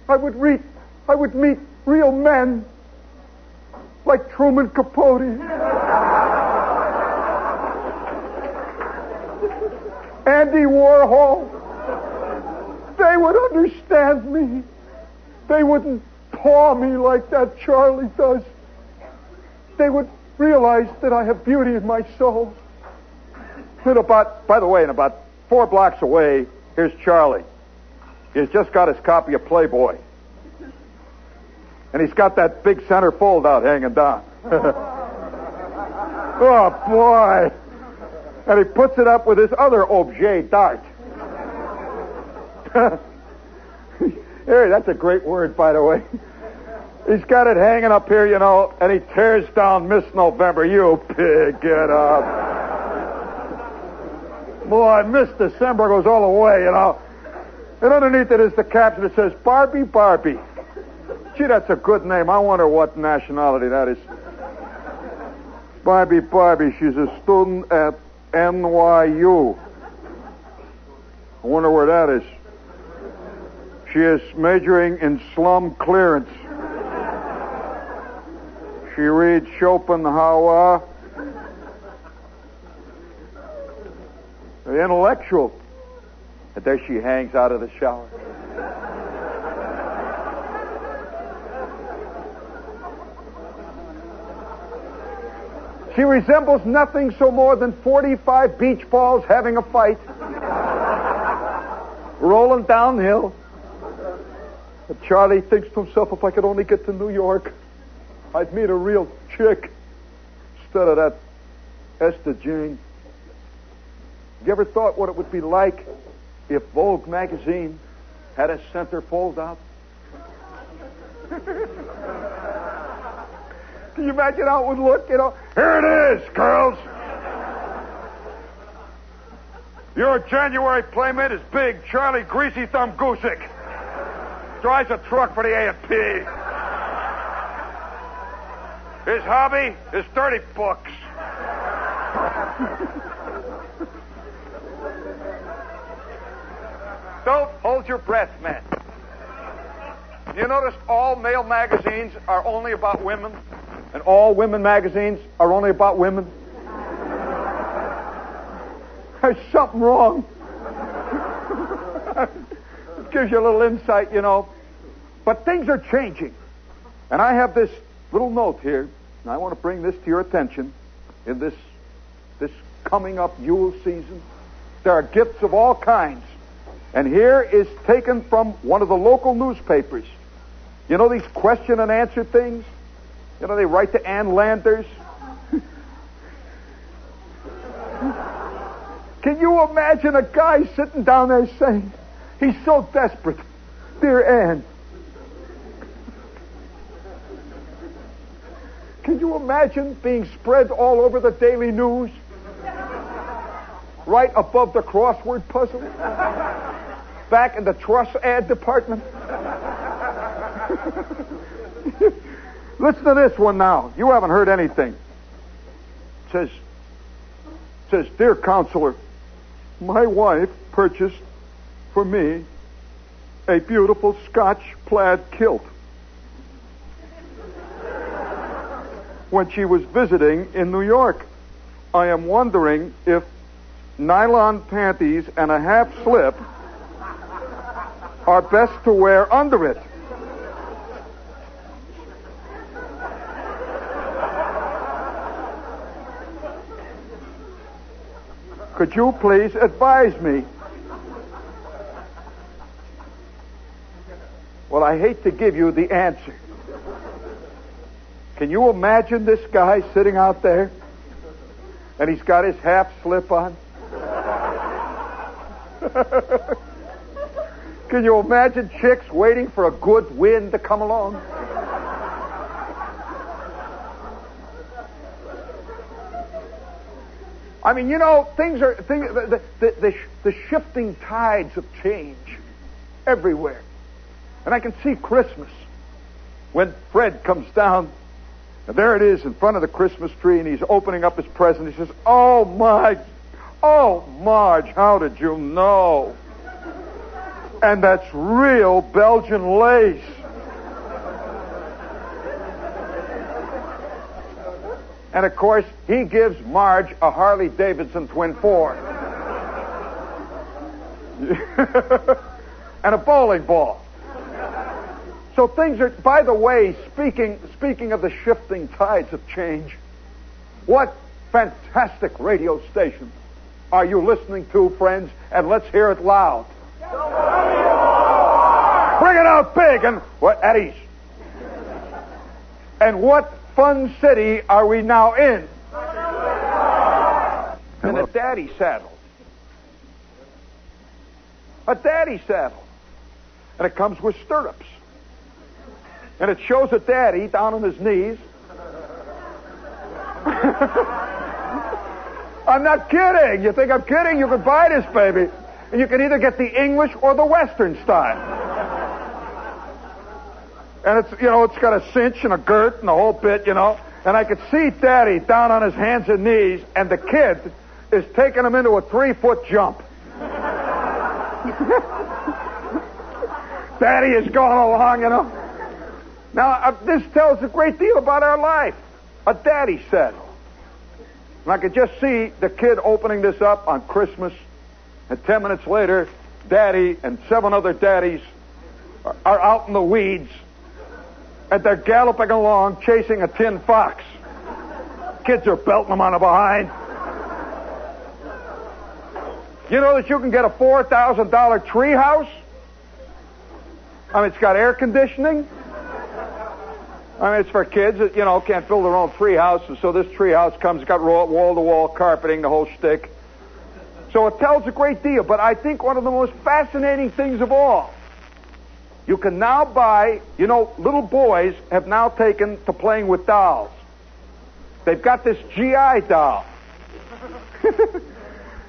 I would meet real men like Truman Capote. Andy Warhol. They would understand me. They wouldn't paw me like that Charlie does. They would realize that I have beauty in my soul. And by the way, in about 4 blocks away, here's Charlie. He's just got his copy of Playboy. And he's got that big center fold out hanging down. Oh, boy. And he puts it up with his other objet d'art. Here, that's a great word, by the way. He's got it hanging up here, you know, and he tears down Miss November. You pig, get up. Boy, Miss December goes all the way, you know. And underneath it is the caption that says, Barbie, Barbie. Gee, that's a good name. I wonder what nationality that is. Barbie, Barbie. She's a student at NYU. I wonder where that is. She is majoring in slum clearance. She reads Schopenhauer. The intellectual. And there she hangs out of the shower. She resembles nothing so more than 45 beach balls having a fight. Rolling downhill. And Charlie thinks to himself, if I could only get to New York, I'd meet a real chick instead of that Esther Jane. You ever thought what it would be like if Vogue magazine had a center fold out? Can you imagine how it would look, you know? Here it is, girls. Your January playmate is big Charlie Greasy Thumb Goosick. Drives a truck for the A&P. His hobby is dirty books. Don't hold your breath, man. You notice all male magazines are only about women, and all women magazines are only about women? There's something wrong. It gives you a little insight, you know. But things are changing. And I have this little note here, and I want to bring this to your attention in this coming up Yule season. There are gifts of all kinds. And here is taken from one of the local newspapers. You know these question and answer things? You know, they write to Ann Landers. Can you imagine a guy sitting down there saying, he's so desperate, dear Ann. Can you imagine being spread all over the Daily News? Right above the crossword puzzle? Back in the trust ad department? Listen to this one now. You haven't heard anything. It says, says, "Dear counselor, my wife purchased for me a beautiful Scotch plaid kilt when she was visiting in New York. I am wondering if nylon panties and a half slip are best to wear under it." Could you please advise me? Well, I hate to give you the answer. Can you imagine this guy sitting out there and he's got his half slip on? Can you imagine chicks waiting for a good wind to come along? I mean, the shifting tides of change everywhere. And I can see Christmas when Fred comes down, and there it is in front of the Christmas tree, and he's opening up his present. He says, oh, Marge, how did you know? And that's real Belgian lace. And, of course, he gives Marge a Harley-Davidson Twin 4. And a bowling ball. So things are, by the way, speaking of the shifting tides of change, what fantastic radio station are you listening to, friends? And let's hear it loud. Bring it out big and what at ease. And what fun city are we now in? In a daddy saddle. A daddy saddle. And it comes with stirrups. And it shows a daddy down on his knees. I'm not kidding. You think I'm kidding? You can buy this baby. And you can either get the English or the Western style. And it's, it's got a cinch and a girt and the whole bit, And I could see Daddy down on his hands and knees, and the kid is taking him into a 3-foot jump. Daddy is going along, Now, this tells a great deal about our life. A daddy saddle. And I could just see the kid opening this up on Christmas, and 10 minutes later, Daddy and 7 other daddies are out in the weeds, and they're galloping along, chasing a tin fox. Kids are belting them on the behind. You know that you can get a $4,000 tree house? I mean, it's got air conditioning. I mean, it's for kids that, can't build their own tree house, and so this tree house comes, it's got wall-to-wall carpeting, the whole shtick. So it tells a great deal, but I think one of the most fascinating things of all, you can now buy, little boys have now taken to playing with dolls. They've got this GI doll.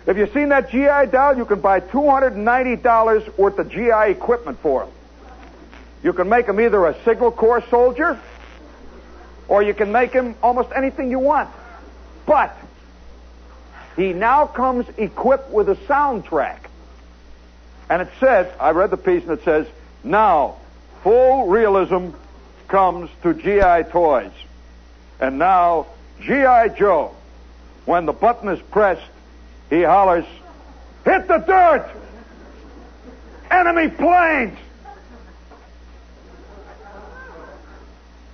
Have you seen that GI doll? You can buy $290 worth of GI equipment for them. You can make him either a Signal Corps soldier, or you can make him almost anything you want. But he now comes equipped with a soundtrack. And it says, I read the piece, and it says, now, full realism comes to GI toys. And now, GI Joe, when the button is pressed, he hollers, hit the dirt! Enemy planes!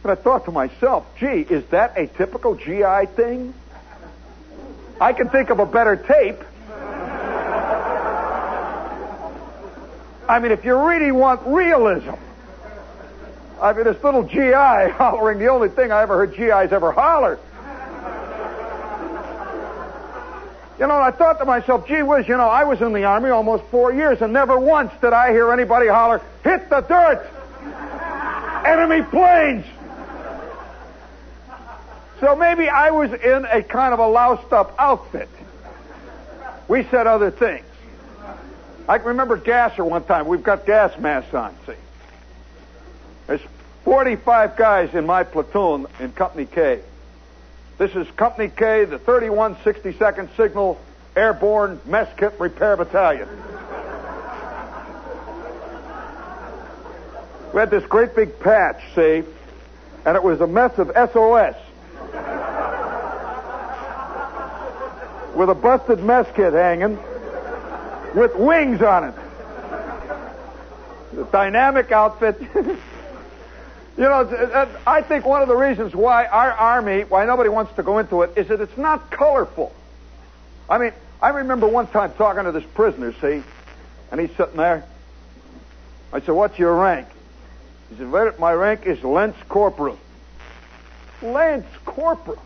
And I thought to myself, gee, is that a typical GI thing? I can think of a better tape. I mean, if you really want realism, I mean, this little GI hollering, the only thing I ever heard GIs ever holler. I thought to myself, gee whiz, I was in the Army almost 4 years, and never once did I hear anybody holler, hit the dirt! Enemy planes! So maybe I was in a kind of a loused up outfit. We said other things. I can remember Gasser one time. We've got gas masks on, see. There's 45 guys in my platoon in Company K. This is Company K, the 3162nd Signal Airborne Mess Kit Repair Battalion. We had this great big patch, see, and it was a mess of SOS. With a busted mess kit hanging, with wings on it. The dynamic outfit. You know, I think one of the reasons why our Army, why nobody wants to go into it, is that it's not colorful. I mean, I remember one time talking to this prisoner, see, and he's sitting there. I said, what's your rank? He said, well, my rank is Lance Corporal. Lance Corporal.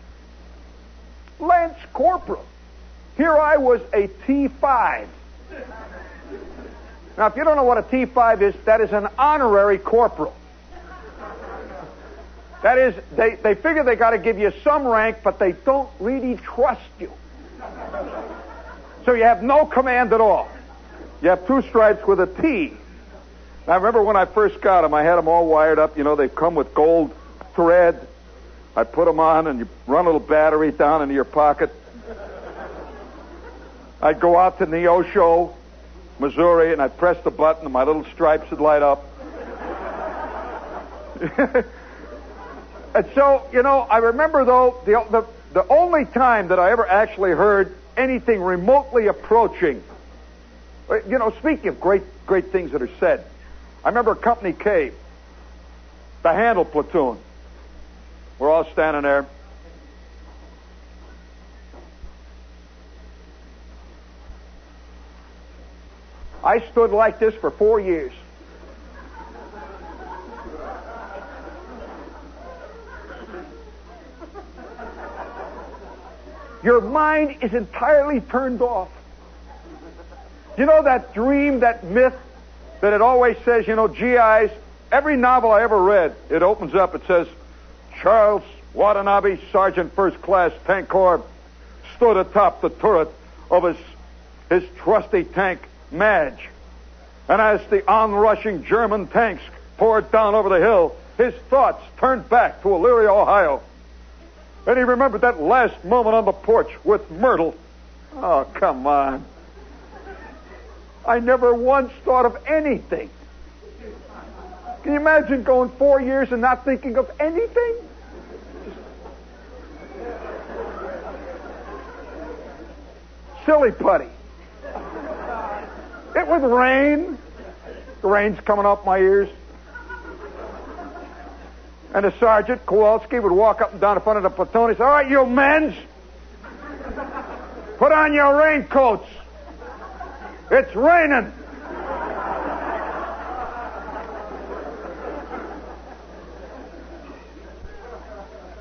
Lance Corporal. Here I was a T5. Now, if you don't know what a T5 is, that is an honorary corporal. That is, they figure they got to give you some rank, but they don't really trust you. So you have no command at all. You have two stripes with a T. Now, I remember when I first got them, I had them all wired up. You know, they come with gold thread. I put them on, and you run a little battery down into your pocket. I'd go out to Neosho, Missouri, and I'd press the button, and my little stripes would light up. And so, you know, I remember, though, the only time that I ever actually heard anything remotely approaching, you know, speaking of great things that are said, I remember Company K, the Handle Platoon. We're all standing there. I stood like this for 4 years. Your mind is entirely turned off. You know that dream, that myth, that it always says, you know, GIs, every novel I ever read, it opens up, it says, Charles Watanabe, Sergeant First Class Tank Corps, stood atop the turret of his trusty tank, Madge. And as the onrushing German tanks poured down over the hill, his thoughts turned back to Elyria, Ohio. And he remembered that last moment on the porch with Myrtle. Oh, come on. I never once thought of anything. Can you imagine going 4 years and not thinking of anything? Silly putty. It would rain. The rain's coming off my ears. And the sergeant, Kowalski, would walk up and down in front of the platoon. He said, all right, you men's, put on your raincoats. It's raining.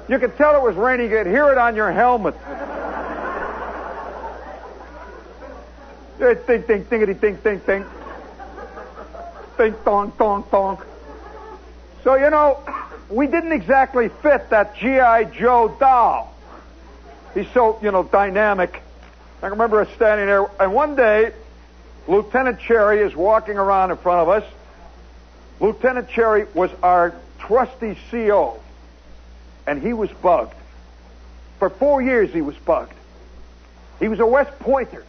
You could tell it was raining. You could hear it on your helmet. Ding, ding, dingity, ding, ding, ding. Ding, dong, dong, dong. So, you know, we didn't exactly fit that G.I. Joe doll. He's so, you know, dynamic. I remember us standing there, and one day, Lieutenant Cherry is walking around in front of us. Lieutenant Cherry was our trusty CO, and he was bugged. For 4 years, he was bugged. He was a West Pointer,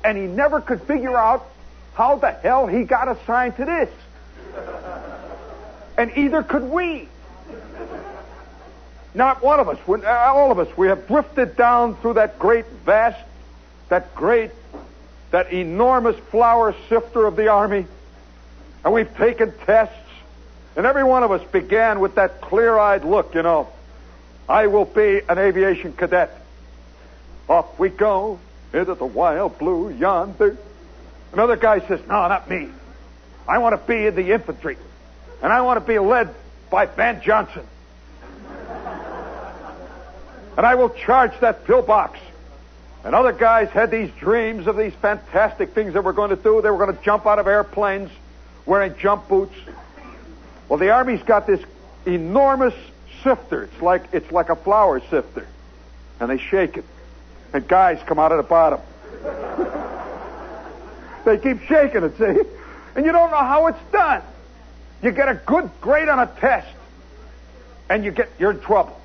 and he never could figure out how the hell he got assigned to this. And either could we. Not one of us, all of us, we have drifted down through that great vast, that enormous flour sifter of the Army, and we've taken tests, and every one of us began with that clear-eyed look, you know, I will be an aviation cadet. Off we go into the wild blue yonder. Another guy says, no, not me. I want to be in the infantry. And I want to be led by Van Johnson. And I will charge that pillbox. And other guys had these dreams of these fantastic things that we're going to do. They were going to jump out of airplanes wearing jump boots. Well, the Army's got this enormous sifter. It's like a flour sifter. And they shake it. And guys come out of the bottom. They keep shaking it, see? And you don't know how it's done. You get a good grade on a test, and you're in trouble.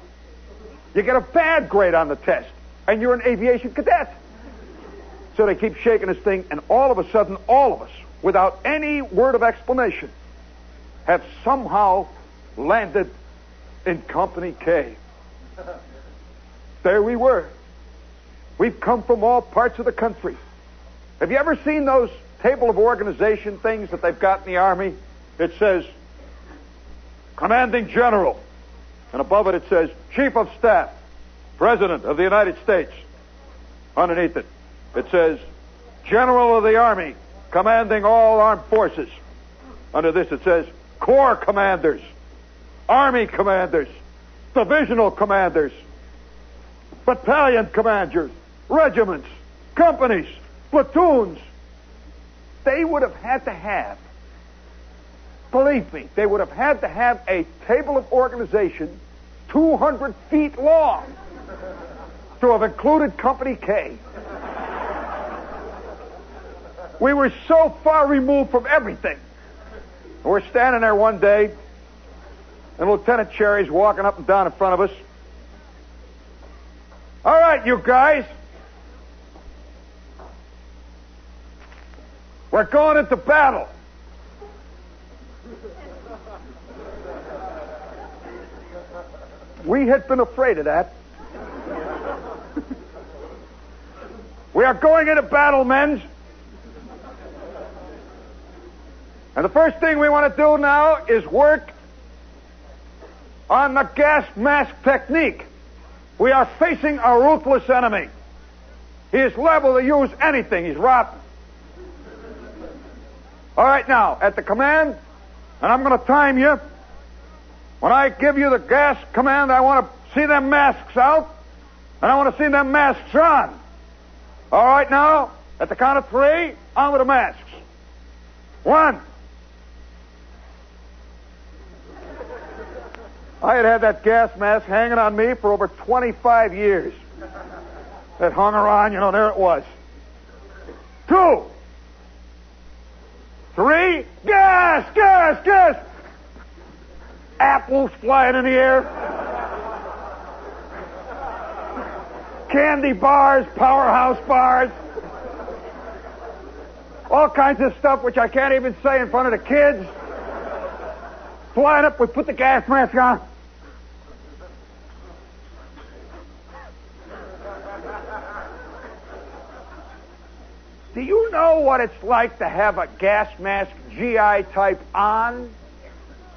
You get a bad grade on the test, and you're an aviation cadet. So they keep shaking this thing, and all of a sudden, all of us, without any word of explanation, have somehow landed in Company K. There we were. We've come from all parts of the country. Have you ever seen those table of organization things that they've got in the Army? It says, Commanding General. And above it, it says, Chief of Staff, President of the United States. Underneath it, it says, General of the Army, commanding all armed forces. Under this, it says, Corps Commanders, Army Commanders, Divisional Commanders, Battalion Commanders, regiments, companies, platoons. They would have had to have, believe me, they would have had to have a table of organization 200 feet long to have included Company K. We were so far removed from everything. We're standing there one day, and Lieutenant Cherry's walking up and down in front of us. All right, you guys. We're going into battle. We had been afraid of that. We are going into battle, men. And the first thing we want to do now is work on the gas mask technique. We are facing a ruthless enemy. He is liable to use anything. He's rotten. All right, now, at the command, and I'm going to time you. When I give you the gas command, I want to see them masks out, and I want to see them masks on. All right, now, at the count of 3, on with the masks. 1. I had that gas mask hanging on me for over 25 years. It hung around, there it was. 2. 3, gas, gas, gas. Apples flying in the air. Candy bars, powerhouse bars. All kinds of stuff which I can't even say in front of the kids. Flying up, we put the gas mask on. Do you know what it's like to have a gas mask GI type on?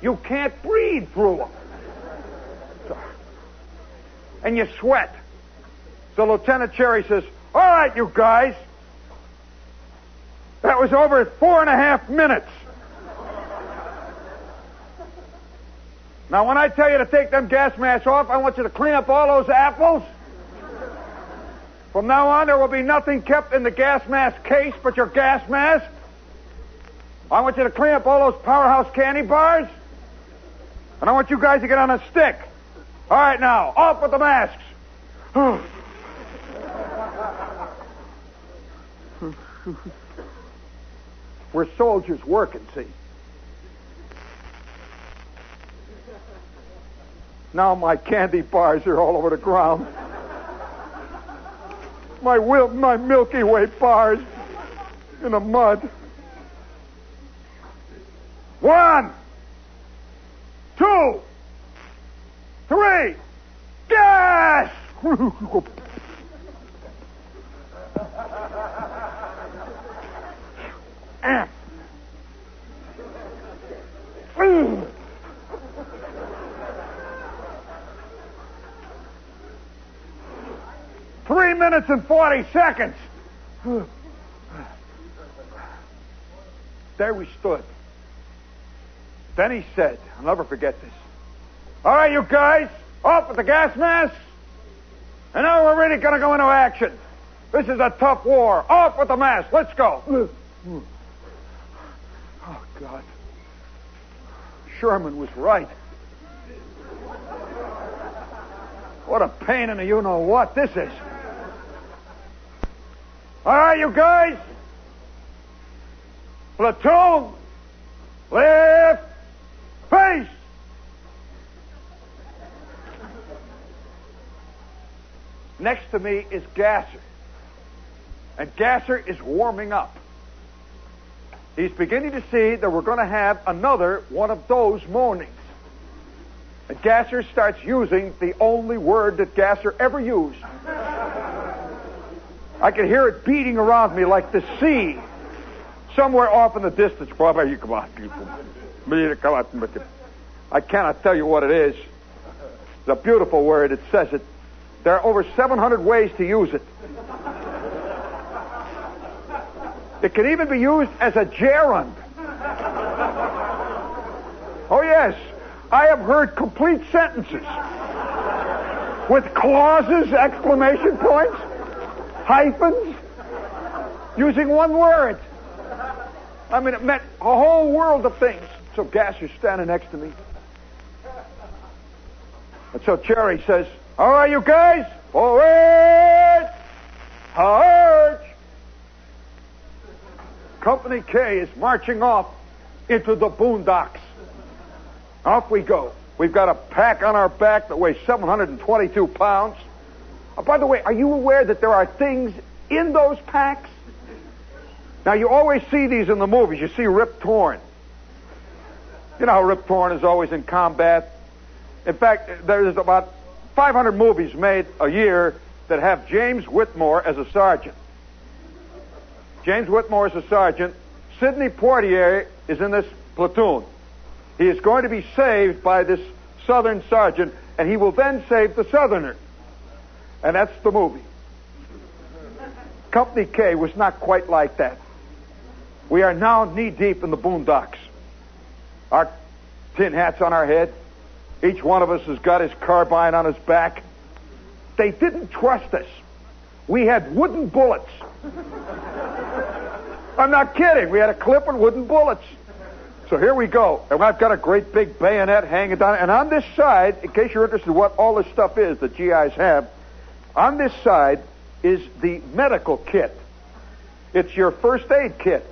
You can't breathe through them. And you sweat. So Lieutenant Cherry says, all right, you guys. That was over 4.5 minutes. Now, when I tell you to take them gas masks off, I want you to clean up all those apples. From now on, there will be nothing kept in the gas mask case but your gas mask. I want you to clean up all those powerhouse candy bars. And I want you guys to get on a stick. All right, now, off with the masks. We're soldiers working, see. Now my candy bars are all over the ground. My Milky Way bars in the mud. 1, 2, 3, gas! 3 minutes and 40 seconds. There we stood. Then he said, I'll never forget this. All right, you guys, off with the gas masks. And now we're really going to go into action. This is a tough war. Off with the masks. Let's go. Oh, God. Sherman was right. What a pain in the you-know-what this is. All right, you guys. Platoon. Lift. Face. next to me is Gasser. And Gasser is warming up. He's beginning to see that we're going to have another one of those mornings. And Gasser starts using the only word that Gasser ever used. I can hear it beating around me like the sea. Somewhere off in the distance. I cannot tell you what it is. It's a beautiful word. It says it. There are over 700 ways to use it. It can even be used as a gerund. Oh, yes. I have heard complete sentences with clauses, exclamation points, hyphens, using one word. I mean, it meant a whole world of things. So Gasser's standing next to me. And so Cherry says, all right, you guys, forward, march. Company K is marching off into the boondocks. Off we go. We've got a pack on our back that weighs 722 pounds. Oh, by the way, are you aware that there are things in those packs? Now, you always see these in the movies. You see Rip Torn. You know how Rip Torn is always in combat? In fact, there's about 500 movies made a year that have James Whitmore as a sergeant. James Whitmore is a sergeant. Sidney Poitier is in this platoon. He is going to be saved by this Southern sergeant, and he will then save the Southerner. And that's the movie. Company K was not quite like that. We are now knee-deep in the boondocks. Our tin hats on our head. Each one of us has got his carbine on his back. They didn't trust us. We had wooden bullets. I'm not kidding. We had a clip and wooden bullets. So here we go. And I've got a great big bayonet hanging down. And on this side, in case you're interested in what all this stuff is that GIs have, on this side is the medical kit. It's your first aid kit.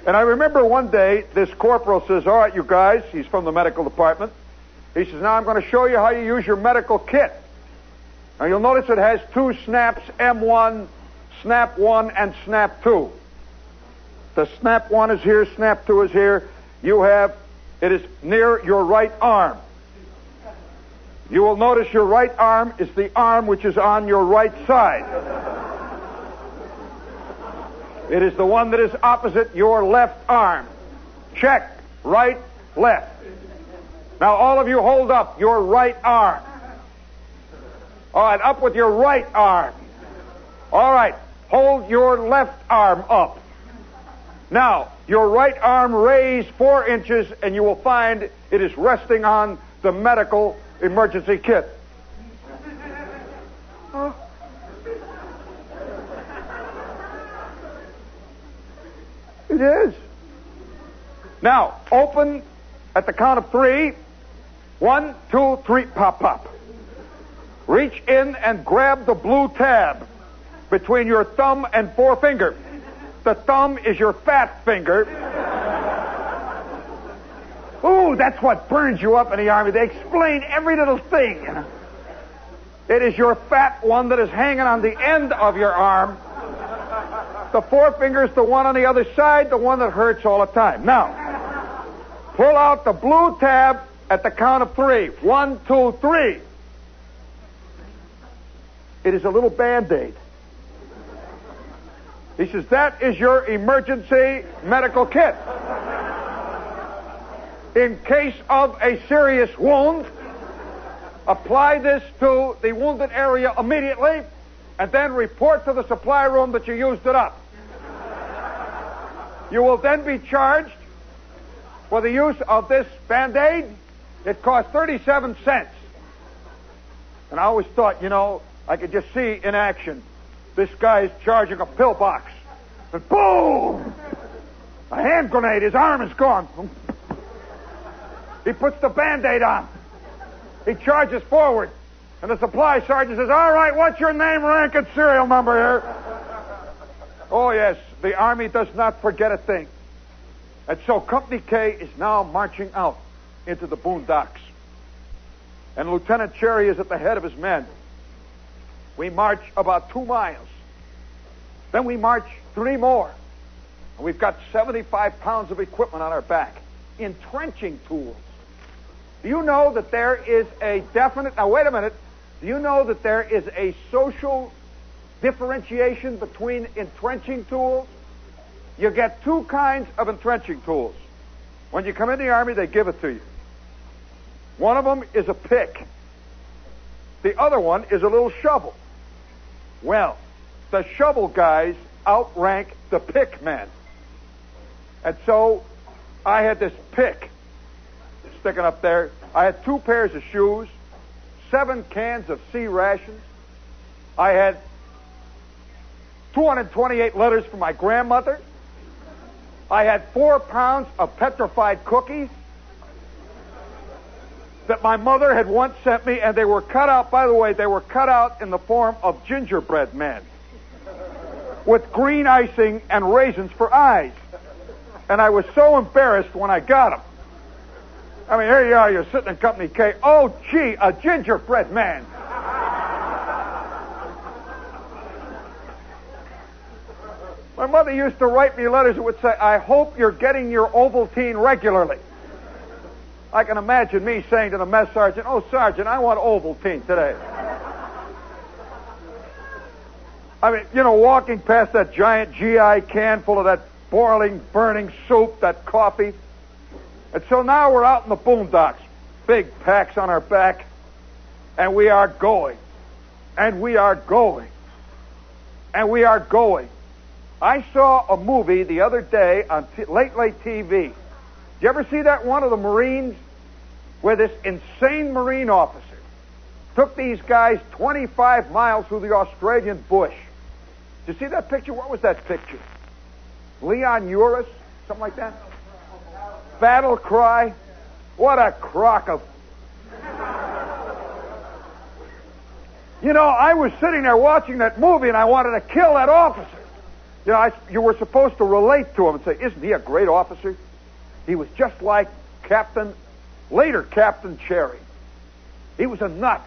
And I remember one day, this corporal says, all right, you guys, he's from the medical department. He says, now I'm going to show you how you use your medical kit. Now you'll notice it has two snaps, M1, snap 1, and snap 2. The snap 1 is here, snap 2 is here. It is near your right arm. You will notice your right arm is the arm which is on your right side. It is the one that is opposite your left arm. Check. Right, left. Now all of you hold up your right arm. All right, up with your right arm. All right, hold your left arm up. Now, your right arm raise 4 inches and you will find it is resting on the medical emergency kit. It is. Now, open at the count of 3. 1, 2, 3, pop, pop. Reach in and grab the blue tab between your thumb and forefinger. The thumb is your fat finger. Ooh, that's what burns you up in the Army. They explain every little thing. It is your fat one that is hanging on the end of your arm. The forefinger is the one on the other side, the one that hurts all the time. Now, pull out the blue tab at the count of 3. 1, 2, 3. It is a little Band-Aid. He says, that is your emergency medical kit. In case of a serious wound, apply this to the wounded area immediately, and then report to the supply room that you used it up. You will then be charged for the use of this Band-Aid. It costs 37 cents. And I always thought, I could just see in action. This guy is charging a pillbox. And boom! A hand grenade. His arm is gone. He puts the Band-Aid on. He charges forward. And the supply sergeant says, all right, what's your name, rank, and serial number here? Oh, yes, the Army does not forget a thing. And so Company K is now marching out into the boondocks. And Lieutenant Cherry is at the head of his men. We march about 2 miles. Then we march 3 more. And we've got 75 pounds of equipment on our back. Entrenching tools. Do you know that there is a definite... Now, wait a minute. Do you know that there is a social differentiation between entrenching tools? You get 2 kinds of entrenching tools. When you come in the Army, they give it to you. One of them is a pick. The other one is a little shovel. Well, the shovel guys outrank the pick men. And so I had this pick sticking up there. I had 2 pairs of shoes, 7 cans of C rations. I had 228 letters from my grandmother. I had 4 pounds of petrified cookies that my mother had once sent me, and they were cut out, by the way, they were cut out in the form of gingerbread men with green icing and raisins for eyes. And I was so embarrassed when I got them. I mean, here you are, you're sitting in company K. Oh, gee, a gingerbread man. My mother used to write me letters that would say, I hope you're getting your Ovaltine regularly. I can imagine me saying to the mess sergeant, oh, Sergeant, I want Ovaltine today. I mean, you know, walking past that giant GI can full of that boiling, burning soup, that coffee. And so now we're out in the boondocks, big packs on our back, and we are going. And we are going. And we are going. I saw a movie the other day on late TV. Did you ever see that one of the Marines where this insane Marine officer took these guys 25 miles through the Australian bush? Did you see that picture? What was that picture? Leon Uris? Something like that? Battle Cry? What a crock of... You know, I was sitting there watching that movie and I wanted to kill that officer. You know, you were supposed to relate to him and say, isn't he a great officer? He was just like later Captain Cherry. He was a nut.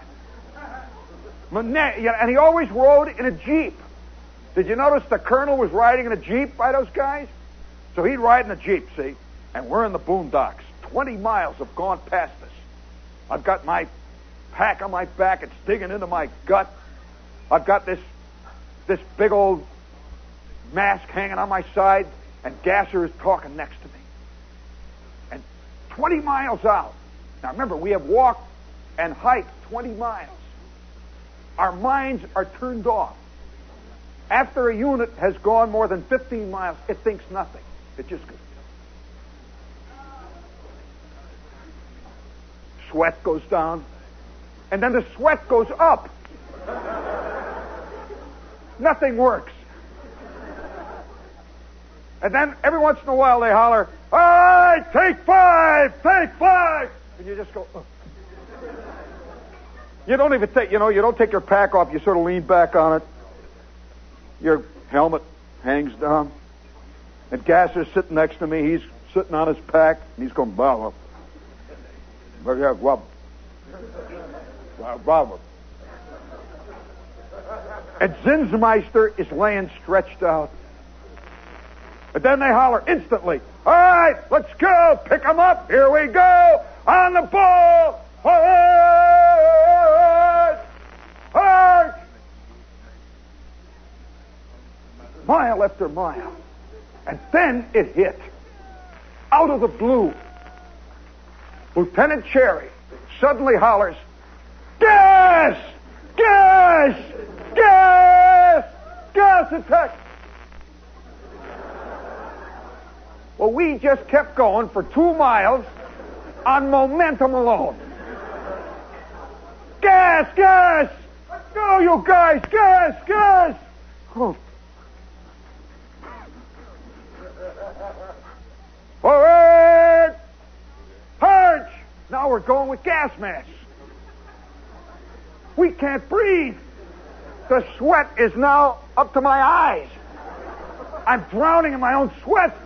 And he always rode in a Jeep. Did you notice the colonel was riding in a Jeep by those guys? So he'd ride in a Jeep, see? And we're in the boondocks. 20 miles have gone past us. I've got my pack on my back. It's digging into my gut. I've got this big old mask hanging on my side, and Gasser is talking next to me. And 20 miles out. Now remember, we have walked and hiked 20 miles. Our minds are turned off. After a unit has gone more than 15 miles, it thinks nothing. It just goes. Sweat goes down, and then the sweat goes up. Nothing works. And then every once in a while they holler, all right, take 5, take 5. And you just go, oh. You don't even take, you don't take your pack off. You sort of lean back on it. Your helmet hangs down. And Gasser's sitting next to me. He's sitting on his pack. And he's going, blah, blah, blah, blah. And Zinsmeister is laying stretched out. And then they holler instantly, all right, let's go. Pick 'em up. Here we go. On the ball. Hard. Hard. Mile after mile. And then it hit. Out of the blue. Lieutenant Cherry suddenly hollers, gas! Gas! Gas! Gas attack! Well, we just kept going for 2 miles on momentum alone. Gas! Gas! Go, you guys! Gas! Gas! Oh. Forward! Purge! Now we're going with gas masks. We can't breathe. The sweat is now up to my eyes. I'm drowning in my own sweat.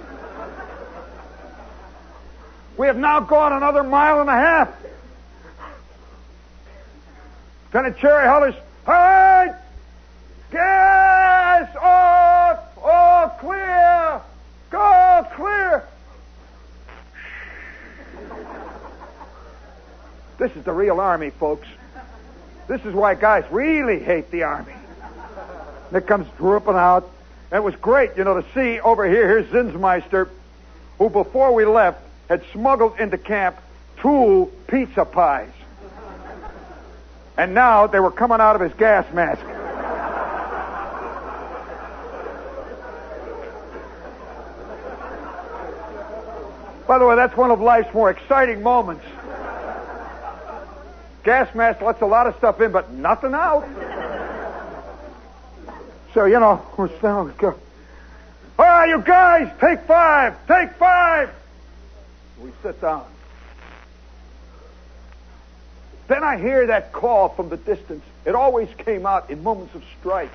We have now gone another 1.5 miles. Lieutenant Cherry hollers, all right, Gas off! All clear! Go clear! This is the real Army, folks. This is why guys really hate the Army. And it comes drooping out. And it was great, to see over here, here's Zinsmeister, who before we left had smuggled into camp 2 pizza pies. And now they were coming out of his gas mask. By the way, that's one of life's more exciting moments. Gas mask lets a lot of stuff in, but nothing out. So, we're down. All right, you guys, take 5. Take 5. We sit down. Then I hear that call from the distance. It always came out in moments of strife.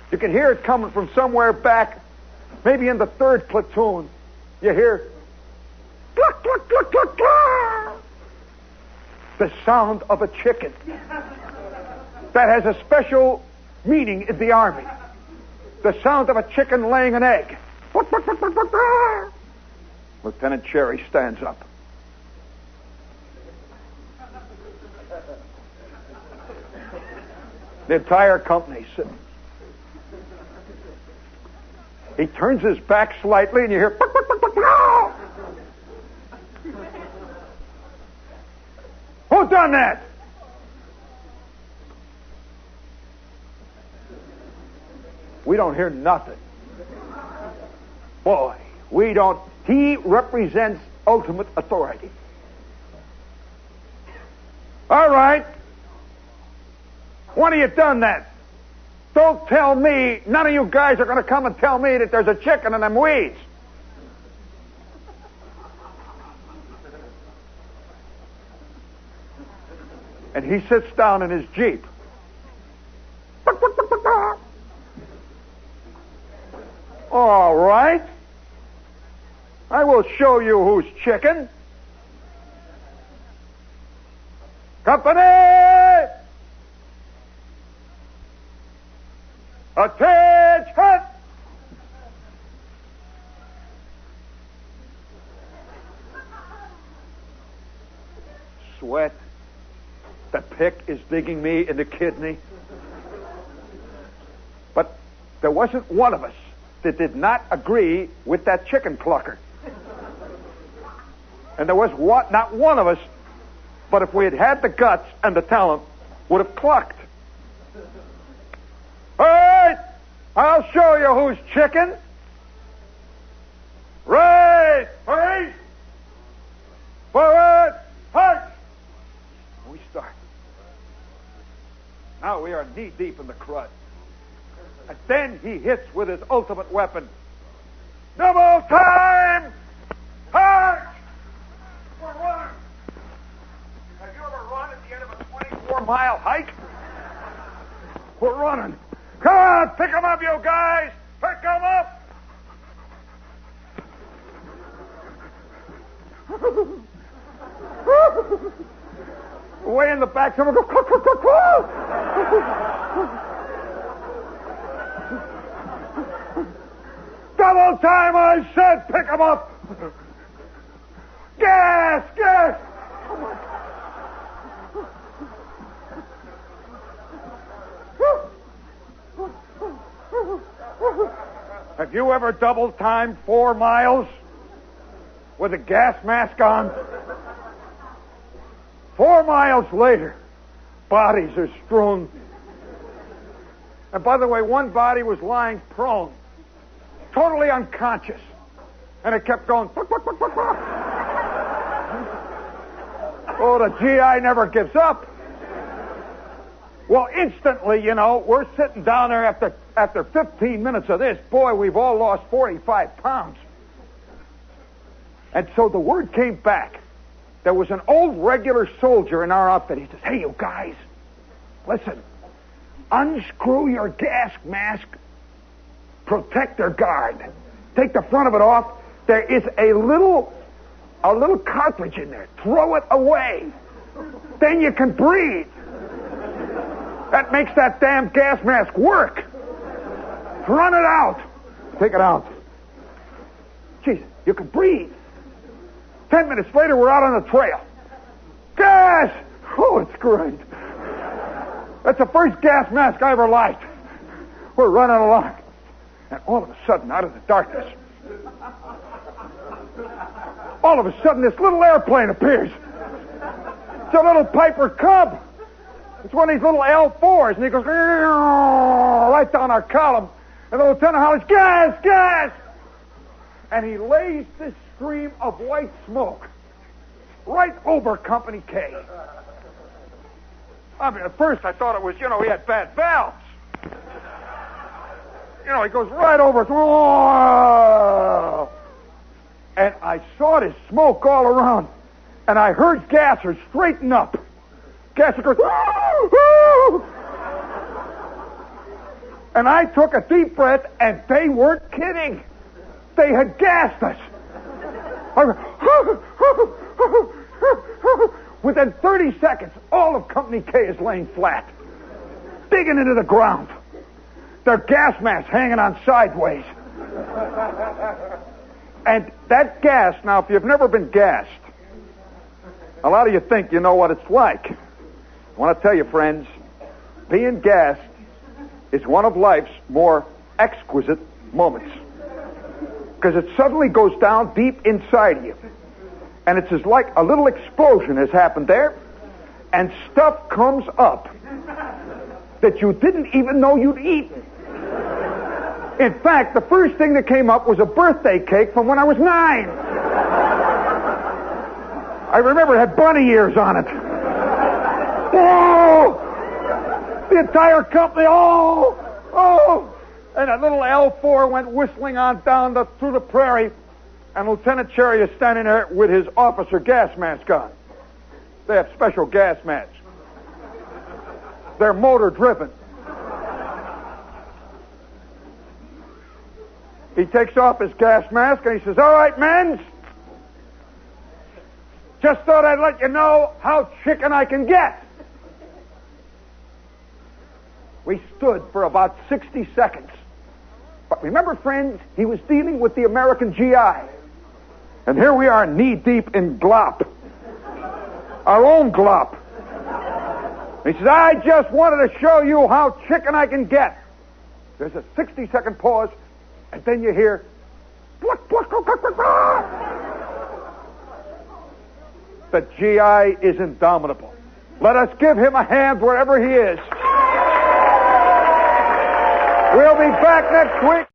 You can hear it coming from somewhere back, maybe in the 3rd platoon. You hear, cluck, cluck, cluck, cluck, cluck. The sound of a chicken. That has a special meaning in the Army. The sound of a chicken laying an egg. Lieutenant Cherry stands up. The entire company's sitting. He turns his back slightly and you hear, who done that? We don't hear nothing. Boy, we don't. He represents ultimate authority. All right. One of you done that. Don't tell me, none of you guys are going to come and tell me that there's a chicken in them weeds. And he sits down in his Jeep. All right. I will show you who's chicken. Company! Attention! Sweat. The pick is digging me in the kidney. But there wasn't one of us that did not agree with that chicken clucker. And there was not one of us, but if we had had the guts and the talent, would have clucked. All right, I'll show you who's chicken. Right, face, forward, punch. We start. Now we are knee deep in the crud. And then he hits with his ultimate weapon. Double time! Punch! We're running. Have you ever run at the end of a 24-mile hike? We're running. Come on, pick them up, you guys! Pick them up! Way in the back, someone goes, cluck, cluck, cluck, cluck. Double time, I said, pick them up. Gas, gas. Have you ever double timed 4 miles with a gas mask on? 4 miles later, bodies are strewn. And by the way, one body was lying prone, totally unconscious. And it kept going. Oh, the GI never gives up. Well, instantly, we're sitting down there after 15 minutes of this. Boy, we've all lost 45 pounds. And so the word came back. There was an old regular soldier in our outfit. He says, hey, you guys, listen, unscrew your gas mask protector guard. Take the front of it off. There is a little cartridge in there. Throw it away. Then you can breathe. That makes that damn gas mask work. Run it out. Take it out. Jeez, you can breathe. 10 minutes later, we're out on the trail. Gas! Oh, it's great. That's the first gas mask I ever lighted. We're running along. And all of a sudden, out of the darkness, all of a sudden, this little airplane appears. It's a little Piper Cub. It's one of these little L4s, and he goes right down our column. And the lieutenant hollers, gas, gas! And he lays this stream of white smoke right over Company K. I mean, at first I thought it was, he had bad valves. He goes right over. Whoa! And I saw this smoke all around. And I heard Gasser straighten up. Gasser goes, woo! And I took a deep breath, and they weren't kidding. They had gassed us. Within 30 seconds, all of Company K is laying flat, digging into the ground. Their gas masks hanging on sideways. And that gas, now, if you've never been gassed, a lot of you think you know what it's like. I want to tell you, friends, being gassed is one of life's more exquisite moments. Because it suddenly goes down deep inside of you. And it's just like a little explosion has happened there, and stuff comes up that you didn't even know you'd eaten. In fact, the first thing that came up was a birthday cake from when I was 9. I remember it had bunny ears on it. Oh! The entire company, oh! And that little L4 went whistling on down through the prairie, and Lieutenant Cherry is standing there with his officer gas mask on. They have special gas masks. They're motor-driven. He takes off his gas mask, and he says, all right, men, just thought I'd let you know how chicken I can get. We stood for about 60 seconds. But remember, friends, he was dealing with the American GI. And here we are knee-deep in glop. Our own glop. He says, I just wanted to show you how chicken I can get. There's a 60-second pause, and then you hear, pluck, pluck, pluck, pluck, pluck, pluck. The GI is indomitable. Let us give him a hand wherever he is. We'll be back next week.